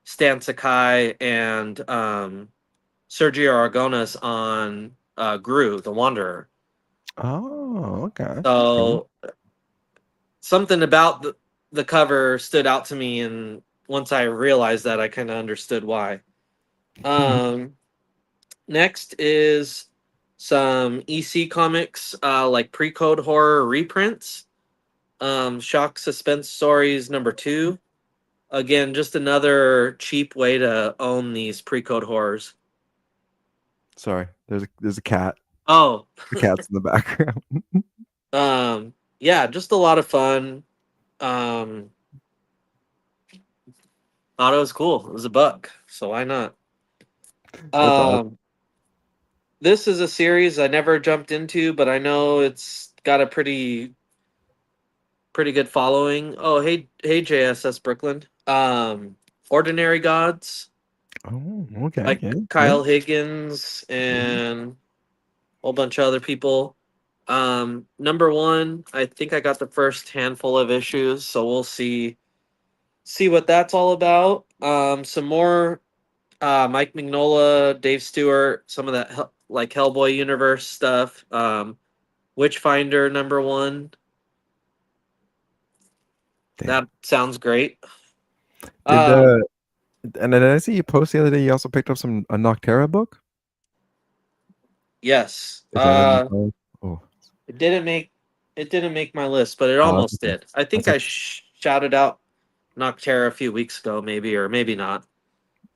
Stan Sakai and Sergio Aragonis on Gru, the Wanderer. Oh, okay. Okay. So something about the cover stood out to me, and once I realized that, I kind of understood why. Um, Next is some EC comics, like Pre-Code Horror reprints. Shock Suspense Stories #2. Again, just another cheap way to own these Pre-Code Horrors. Sorry, there's a cat. Oh, The cat's in the background. yeah, just a lot of fun. Um, Thought it was cool. It was a buck, so why not? That's awesome. This is a series I never jumped into, but I know it's got a pretty good following. Oh, hey, JSS Brooklyn. Ordinary Gods, Oh, okay. like Yeah, yeah. Kyle Higgins Mhm. and a whole bunch of other people. #1, I think I got the first handful of issues, so we'll see what that's all about. Some more Mike Mignola, Dave Stewart, some of that like Hellboy universe stuff. Witchfinder #1. Damn. That sounds great. Did Um, and then I see you post the other day. You also picked up a Noctera book. yes. Is that in? Oh, It didn't make my list, but it oh, that's almost okay. did. I think That's I okay. shouted out Noctera a few weeks ago, maybe or maybe not.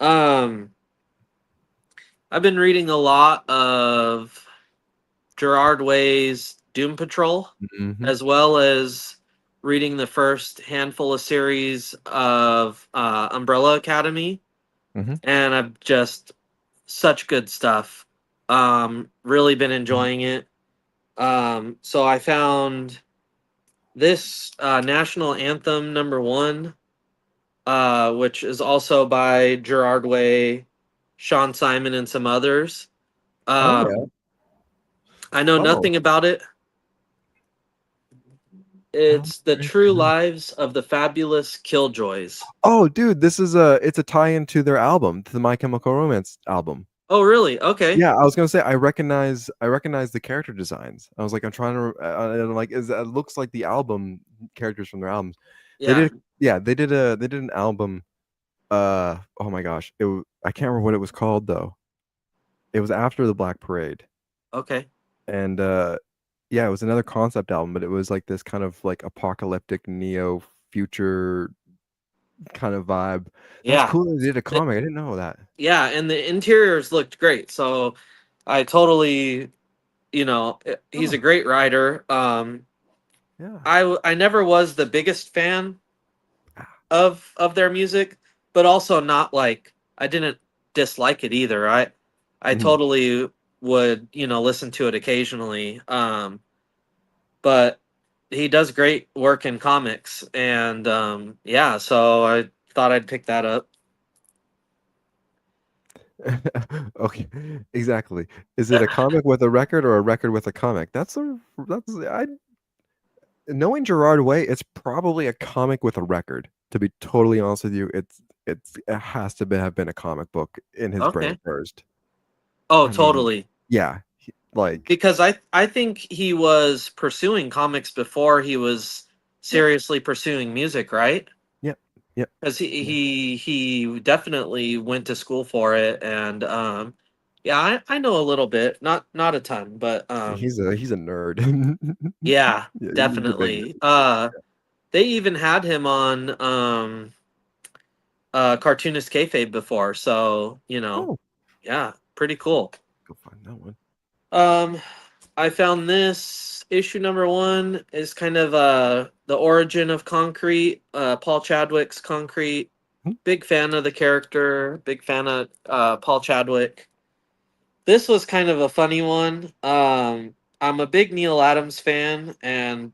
Um, I've been reading a lot of Gerard Way's Doom Patrol, Hmm. as well as reading the first handful of series of Umbrella Academy, Hmm. and I've just such good stuff. Really been enjoying it. So I found this national anthem #1, which is also by Gerard Way, Sean Simon, and some others. Oh yeah. Um, I know Oh. nothing about it. Oh, It's the true lives of the fabulous Killjoys. oh, dude, it's a tie-in to their album, to the My Chemical Romance album. Oh, really? Okay. Yeah, I was gonna say I recognize the character designs. I was like, I'm trying to, and like, it looks like the album characters from their albums. They Yeah. did, yeah, they did an album. Oh my gosh, I can't remember what it was called though. It was after the Black Parade, Okay. and Yeah, it was another concept album, but it was like this kind of like apocalyptic neo future kind of vibe. That's Yeah. cool. They did a The- comic. I didn't know that. yeah, and the interiors looked great. So I totally, he's a Oh, great writer. yeah. I never was the biggest fan Ah, of their music, but also not like I didn't dislike it either. I mhm. totally would, listen to it occasionally. But he does great work in comics, and yeah, so I thought I'd pick that up. Okay, exactly. Is it a comic with a record or a record with a comic? That's I knowing Gerard Way, it's probably a comic with a record. To be totally honest with you, it has to have been a comic book in his brain Okay. first. Oh, I mean, totally. yeah, like Because I think he was pursuing comics before he was yeah, seriously pursuing music, right? yeah, yeah, Because yeah. he definitely went to school for it, and yeah, I know a little bit, not a ton, but He's a nerd. yeah, Yeah, he's a big definitely. nerd. They even had him on cartoonist kayfabe before, so Oh, yeah, pretty cool. go find that one. Um, I found this issue number one is kind of the origin of Concrete, Paul Chadwick's Concrete. Hmm. Big fan of the character, big fan of Paul Chadwick. This was kind of a funny one. I'm a big Neil Adams fan, and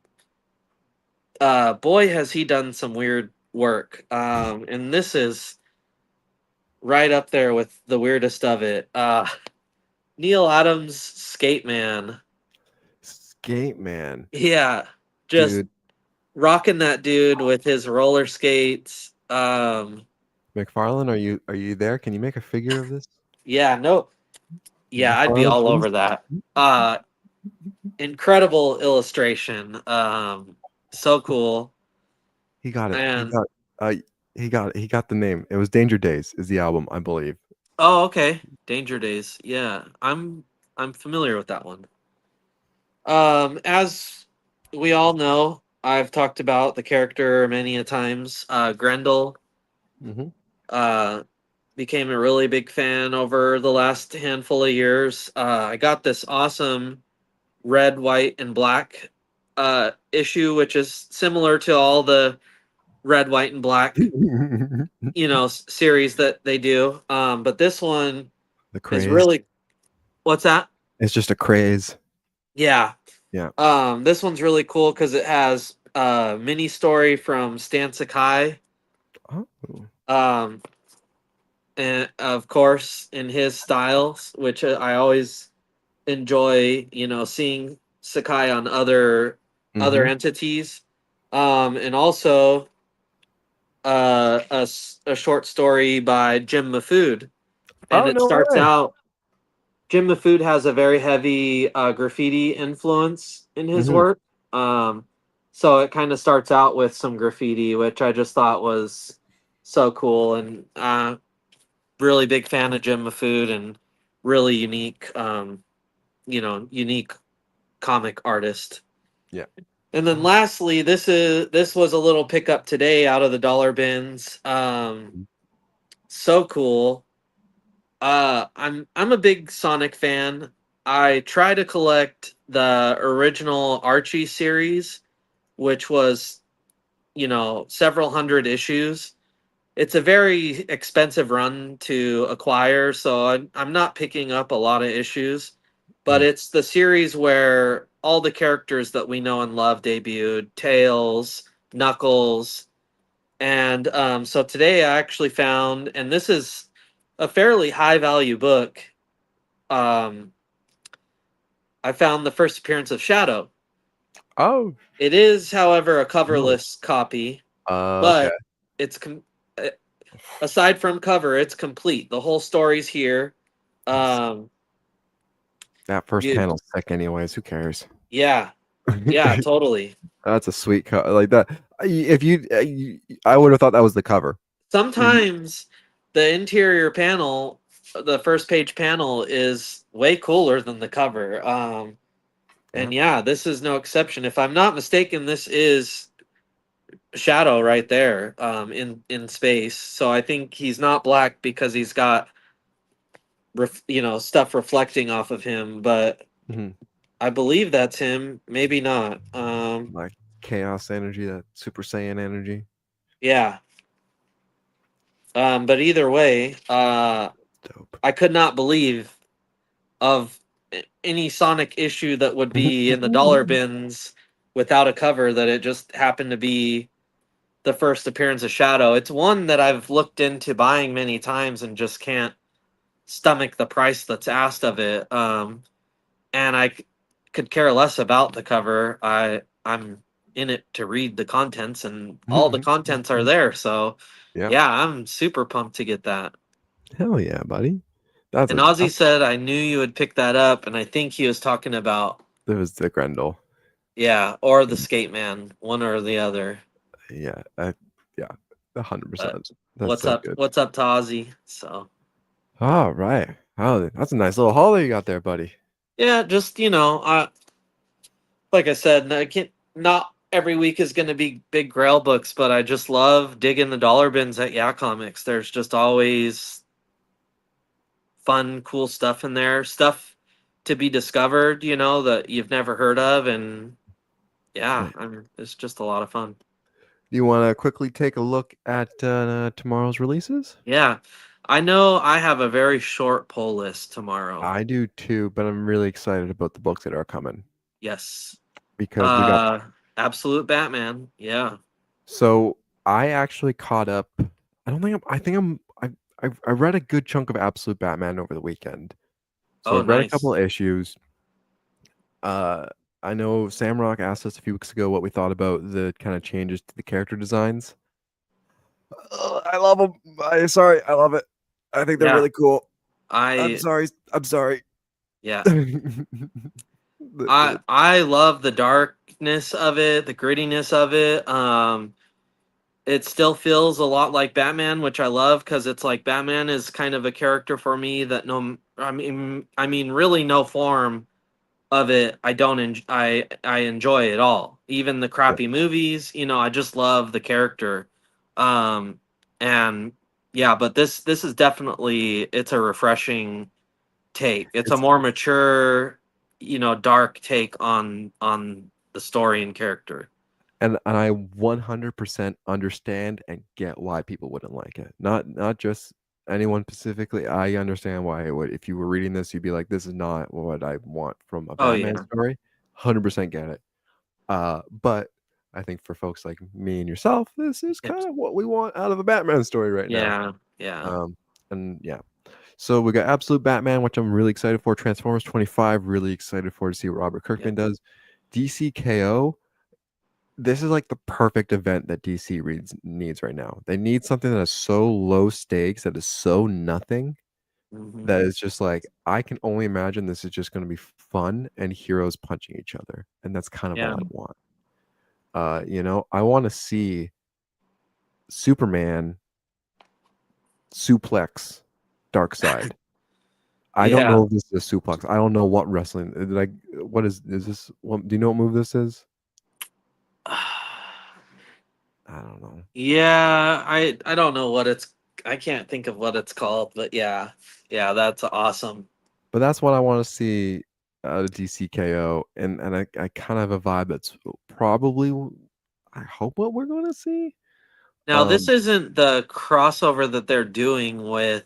boy has he done some weird work. And this is right up there with the weirdest of it. Neil Adams, Skate Man. Skate Man, Yeah, just dude. rocking that dude with his roller skates. McFarlane, are you there? Can you make a figure of this? Yeah, no, yeah, I'd be McFarlane, all please. over that. Uh, Incredible illustration. So cool. He got it. And Uh he got the name. It was Danger Days is the album, I believe. oh, okay, Danger Days. Yeah, I'm familiar with that one. As we all know, I've talked about the character many a times. Grendel. Hmm. Uh, Became a really big fan over the last handful of years. I got this awesome red, white, and black issue, which is similar to all the red, white, and black, series that they do. But this one The is craze. really what's that? It's just a craze. Yeah. Yeah. This one's really cool because it has a mini story from Stan Sakai. Oh. Um, and of course, in his styles, which I always enjoy, seeing Sakai on other Hmm. entities, and also a short story by Jim Mafood, and Oh, it no starts way. out. Jim Mafood has a very heavy graffiti influence in his Hmm. work, so it kind of starts out with some graffiti, which I just thought was so cool, and really big fan of Jim Mafood and really unique, unique comic artist. Yeah. And then lastly, this was a little pickup today out of the dollar bins. So cool. I'm a big Sonic fan. I try to collect the original Archie series, which was, several hundred issues. It's a very expensive run to acquire, so I'm not picking up a lot of issues. But Mm. it's the series where all the characters that we know and love debuted: Tails, Knuckles, and so today I actually found, and this is a fairly high value book. Um, I found the first appearance of Shadow. Oh. It is, however, a No. coverless copy, Okay. but it's uh, aside from cover, it's complete. The whole story's here. That's Um, that first you, panel's sick anyways. Who cares? yeah, yeah, totally. That's a sweet like that. If I would have thought that was the cover. Sometimes the interior panel, the first page panel, is way cooler than the cover. And yeah, this is no exception. If I'm not mistaken, this is Shadow right there, in space. So I think he's not black because he's got stuff reflecting off of him, but Mhm. I believe that's him. Maybe not. Like chaos energy, that Super Saiyan energy. Yeah. But either way, Dope. I could not believe of any Sonic issue that would be in the dollar bins without a cover that it just happened to be the first appearance of Shadow. It's one that I've looked into buying many times and just can't stomach the price that's asked of it. And could care less about the cover. I'm in it to read the contents, and all the contents are there. So Yeah. yeah, I'm super pumped to get that. Hell yeah, buddy. That's And a Ozzy said, I knew you would pick that up. And I think he was talking about, that was the Grendel. yeah, or the Skate Man, one or the other. Yeah. Yeah. 100%. But That's so good. what's up to Ozzy? So All right. Oh, that's a nice little hauler you got there, buddy. yeah, just, like I said, not every week is going to be big Grail books, but I just love digging the dollar bins at Yeah Comics. There's just always fun, cool stuff in there, stuff to be discovered, that you've never heard of, and yeah, it's just a lot of fun. Do you want to quickly take a look at tomorrow's releases? Yeah, I know I have a very short poll list tomorrow. I do too, but I'm really excited about the books that are coming Yes, because we got. Absolute Batman. Yeah. So I actually caught up. I don't think I'm. I think I'm. I read a good chunk of Absolute Batman over the weekend. So Oh, I've read a nice. couple of issues. I know Sam Rock asked us a few weeks ago what we thought about the kind of changes to the character designs. I love them. Sorry, I love it. I think they're Yeah. really cool. I I'm sorry. I'm sorry. yeah. The- I love the darkness of it, the grittiness of it. It still feels a lot like Batman, which I love because it's like Batman is kind of a character for me that I mean, really no form of it I enjoy it all. Even the crappy movies, I just love the character. Um, and yeah, but this is definitely it's a refreshing take. It's a It's- more mature, dark take on the story and character. and I 100% understand and get why people wouldn't like it. Not just anyone specifically. I understand why it would. If you were reading this, you'd be like, "This is not what I want from a Oh Batman yeah. story." 100% get it. But I think for folks like me and yourself, this is Yep. kind of what we want out of a Batman story right now. Yeah. And yeah. So we got Absolute Batman, which I'm really excited for. Transformers 25, really excited for to see what Robert Kirkman does. DCKO, this is like the perfect event that DC needs right now. They need something that is so low stakes, that is so nothing, Mhm. that is just like, I can only imagine this is just going to be fun and heroes punching each other. And that's kind of all I want. I want to see Superman suplex Darkseid. I don't know if this is a suplex. I don't know what wrestling. What is this? Do you know what move this is? I don't know. Yeah, I don't know I can't think of what it's called, but yeah, that's awesome. But that's what I want to see out of DCKO, and I kind of have a vibe that's probably, I hope, what we're going to see. Now, this isn't the crossover that they're doing with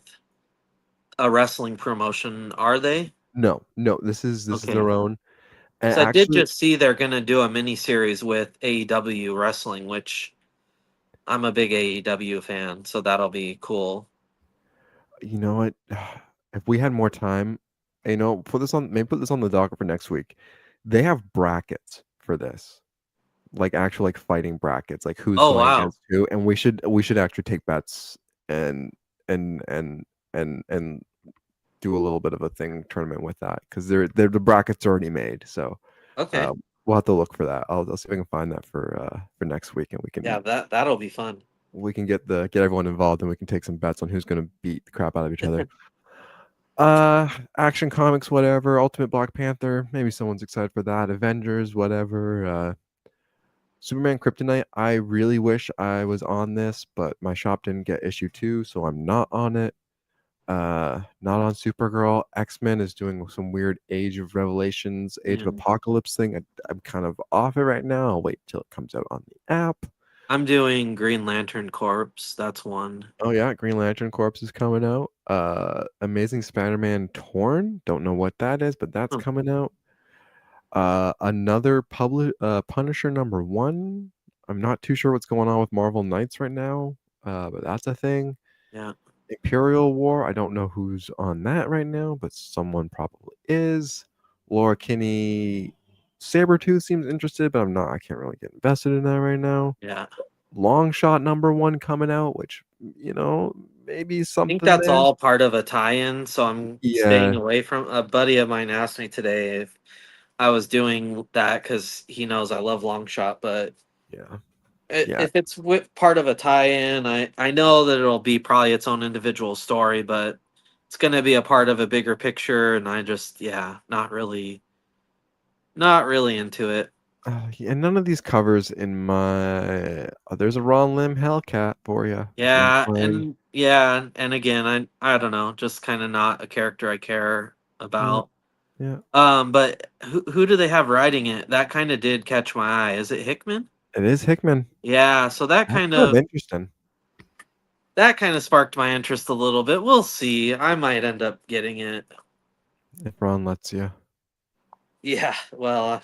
a wrestling promotion, are they? No, this is Okay. their own. And So I did actually, just see they're gonna do a mini series with AEW wrestling, which I'm a big AEW fan, so that'll be cool. you know what? If we had more time, put this on the docket for next week. They have brackets for this, like actual like fighting brackets, like who's Oh, going wow. against who, and we should actually take bets and and and and do a little bit of a tournament with that, because the brackets already made. So Okay. we'll have to look for that. I'll see if I can find that for next week, and we can That'll be fun. we can get everyone involved, and we can take some bets on who's going to beat the crap out of each other. Action Comics, whatever. Ultimate Black Panther, maybe someone's excited for that. Avengers, whatever. Superman Kryptonite, I really wish I was on this, but my shop didn't get issue 2, so I'm not on it. Not on Supergirl. X-Men is doing some weird Age of Revelations, Age of Yeah. Apocalypse thing. I'm kind of off it right now. I'll wait till it comes out on the app. I'm doing Green Lantern Corps. That's one. Oh yeah, Green Lantern Corps is coming out. Amazing Spider-Man Torn. Don't know what that is, but that's Huh. coming out. Another Punisher #1. I'm not too sure what's going on with Marvel Knights right now, but that's a thing. Yeah. Imperial War. I don't know who's on that right now, but someone probably is. Laura Kinney Sabretooth seems interested, but I can't really get invested in that right now. Yeah. Long Shot #1 coming out, which maybe I something think that's there. all part of a tie-in, so I'm staying Yeah. away from. A buddy of mine asked me today if I was doing that because he knows I love Long Shot, but Yeah. if it's part of a tie-in, I know that it'll be probably its own individual story, but it's going to be a part of a bigger picture, and I just not really into it. And none of these covers in my. There's a Ron Lim Hellcat for you. Yeah, and again, I don't know, just kind of not a character I care about. Yeah. But who do they have writing it? That kind of did catch my eye. Is it Hickman? It is Hickman. Yeah, so that That's kind kind of of interesting. sparked my interest a little bit. We'll see. I might end up getting it. If Ron lets you. Yeah, well, I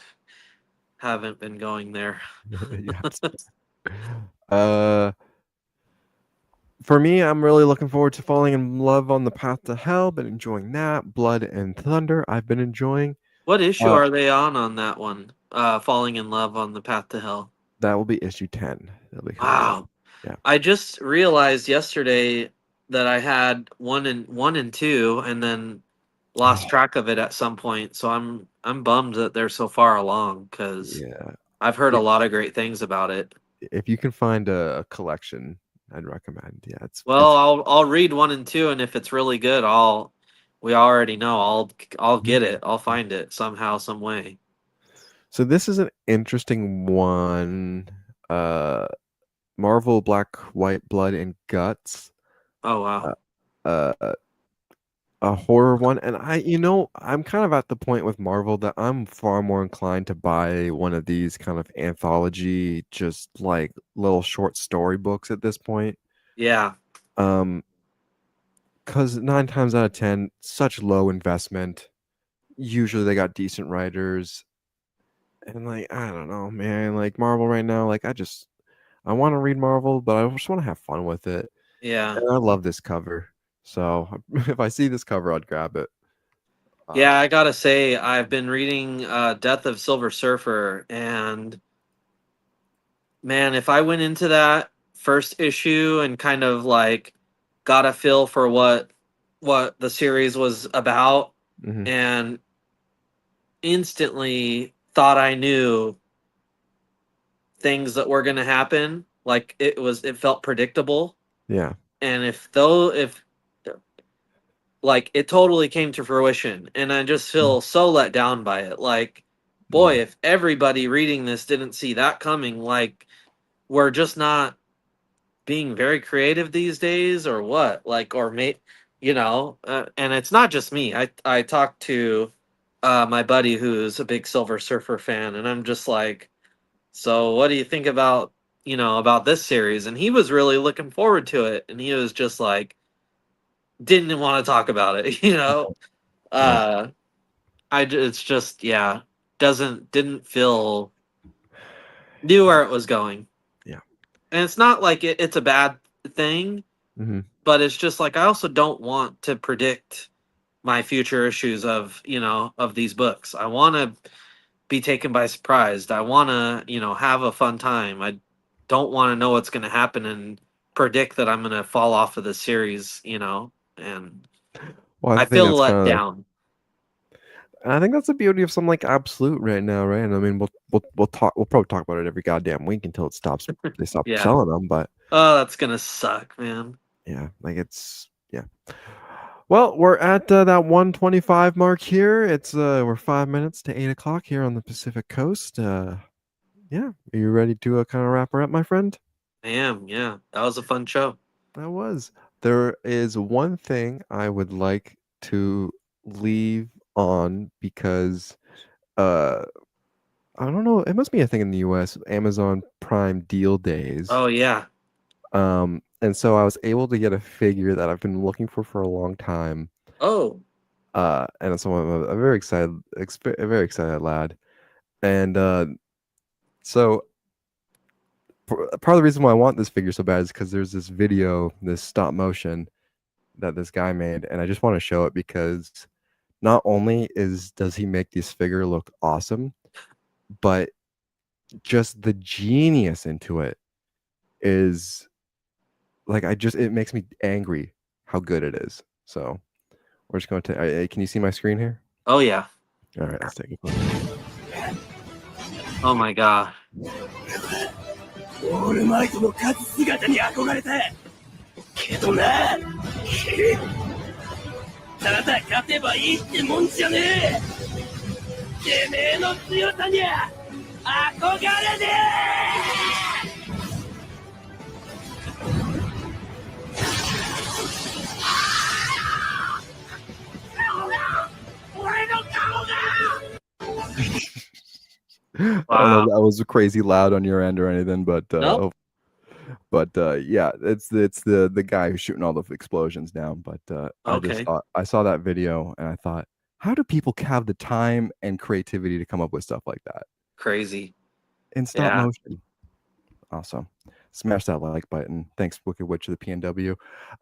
haven't been going there. Yes. For me, I'm really looking forward to Falling in Love on the Path to Hell. Been enjoying that. Blood and Thunder, I've been enjoying. What issue are they on that one? Falling in Love on the Path to Hell. That will be issue 10. That'll be coming out. Wow. Yeah. I just realized yesterday that I had one and two, and then lost track of it at some point. So I'm bummed that they're so far along because I've heard a lot of great things about it. If you can find a collection, I'd recommend. Yeah, I'll read 1 and 2, and if it's really good, we already know I'll get it. I'll find it somehow, some way. So this is an interesting one. Marvel Black, White, Blood, and Guts. Oh wow. A horror one, and I'm kind of at the point with Marvel that I'm far more inclined to buy one of these kind of anthology, just like little short story books at this point. Yeah. Because 9 times out of 10, such low investment. Usually they got decent writers, and I don't know, man. Like Marvel right now, I want to read Marvel, but I just want to have fun with it. Yeah. And I love this cover. So if I see this cover, I'd grab it. Yeah, I gotta say, I've been reading Death of Silver Surfer, and man, if I went into that first issue and kind of like got a feel for what the series was about, and instantly thought I knew things that were going to happen, like it felt predictable. Yeah. And if like it totally came to fruition, and I just feel so let down by it. Like, boy, if everybody reading this didn't see that coming, like we're just not being very creative these days, or what? Like, or and it's not just me. I talked to my buddy who's a big Silver Surfer fan, and I'm just like, so what do you think about this series? And he was really looking forward to it, and he was just like, didn't want to talk about it. It's just didn't feel knew where it was going. Yeah. And it's not like it's a bad thing, but it's just like I also don't want to predict my future issues of these books. I want to be taken by surprise. I want to have a fun time. I don't want to know what's going to happen and predict that I'm going to fall off of the series, and I feel let down. And I think that's the beauty of something like Absolute right now, right? And I mean, we'll probably talk about it every goddamn week until they stop selling them. But oh, that's gonna suck, man. Yeah, like it's Well, we're at that 1:25 mark here. It's we're 5 minutes to 8 o'clock here on the Pacific Coast. Yeah, are you ready to kind of wrap her up, my friend? I am. Yeah, that was a fun show. That was. There is one thing I would like to leave on because uh I don't know, it must be a thing in the US, Amazon Prime deal days. Oh yeah. And so I was able to get a figure that I've been looking for a long time. Oh, And so I'm a very excited, a very excited lad. And so part of the reason why I want this figure so bad is because there's this video, this stop motion that this guy made, and I just want to show it because not only does he make this figure look awesome, but just the genius into it is like it makes me angry how good it is. So we're just going to can you see my screen here? oh yeah. All right, let's take a look. Oh my god. オールマイトの勝つ姿に憧れたけどなただ勝てばいいってもんじゃねえてめえの強さにゃ憧れねえ俺の顔が I don't know Wow. if that was crazy loud on your end or anything, but Nope. yeah, it's the guy who's shooting all the explosions down. But Okay. I saw that video and I thought, how do people have the time and creativity to come up with stuff like that Crazy. in stop Yeah. motion? Awesome. Smash that like button. Thanks, Wicked Witch of the PNW.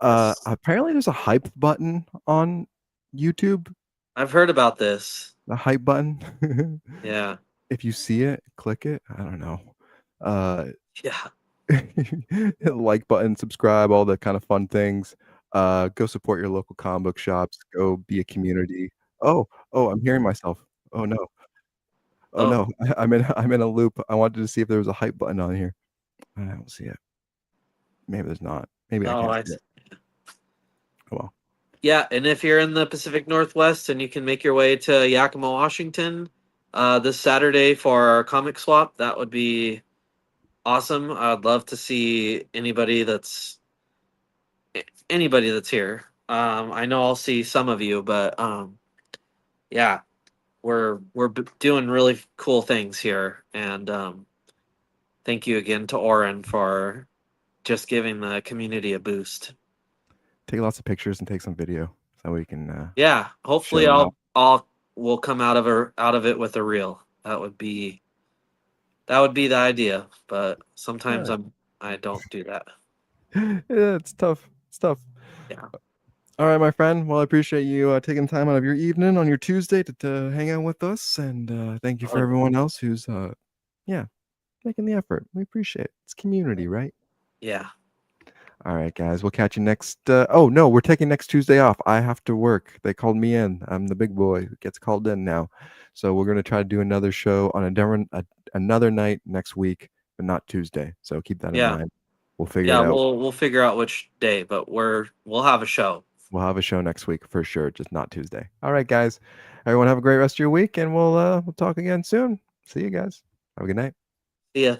Yes. Apparently there's a hype button on YouTube. I've heard about this. The hype button. Yeah. If you see it, click it. I don't know. Yeah. Hit the like button, subscribe, all the kind of fun things. Go support your local comic book shops. Go be a community. Oh, I'm hearing myself. Oh no. Oh Oh. no. I'm in a loop. I wanted to see if there was a hype button on here. I don't see it. Maybe there's not. Maybe I Oh, can't see I it. Oh well. Yeah, and if you're in the Pacific Northwest and you can make your way to Yakima, Washington, this Saturday for our comic swap, that would be awesome. I'd love to see anybody that's here. I know I'll see some of you, but yeah, we're doing really cool things here, and thank you again to Oren for just giving the community a boost. Take lots of pictures and take some video so we can Yeah, hopefully Show 'em we'll come out of it with a reel. That would be the idea, but sometimes Yeah. I don't do that. Yeah, it's tough. It's tough. Yeah. All right, my friend. Well, I appreciate you taking time out of your evening on your Tuesday to hang out with us, and thank you for Oh. everyone else who's making the effort. We appreciate it. It's community, right? Yeah. All right, guys. We'll catch you next. Oh no, we're taking next Tuesday off. I have to work. They called me in. I'm the big boy who gets called in now. So we're gonna try to do another show on another night next week, but not Tuesday. So keep that in Yeah. mind. We'll figure Yeah, it out. we'll figure out which day, but we'll have a show. We'll have a show next week for sure, just not Tuesday. All right, guys. Everyone have a great rest of your week, and we'll talk again soon. See you guys. Have a good night. See ya.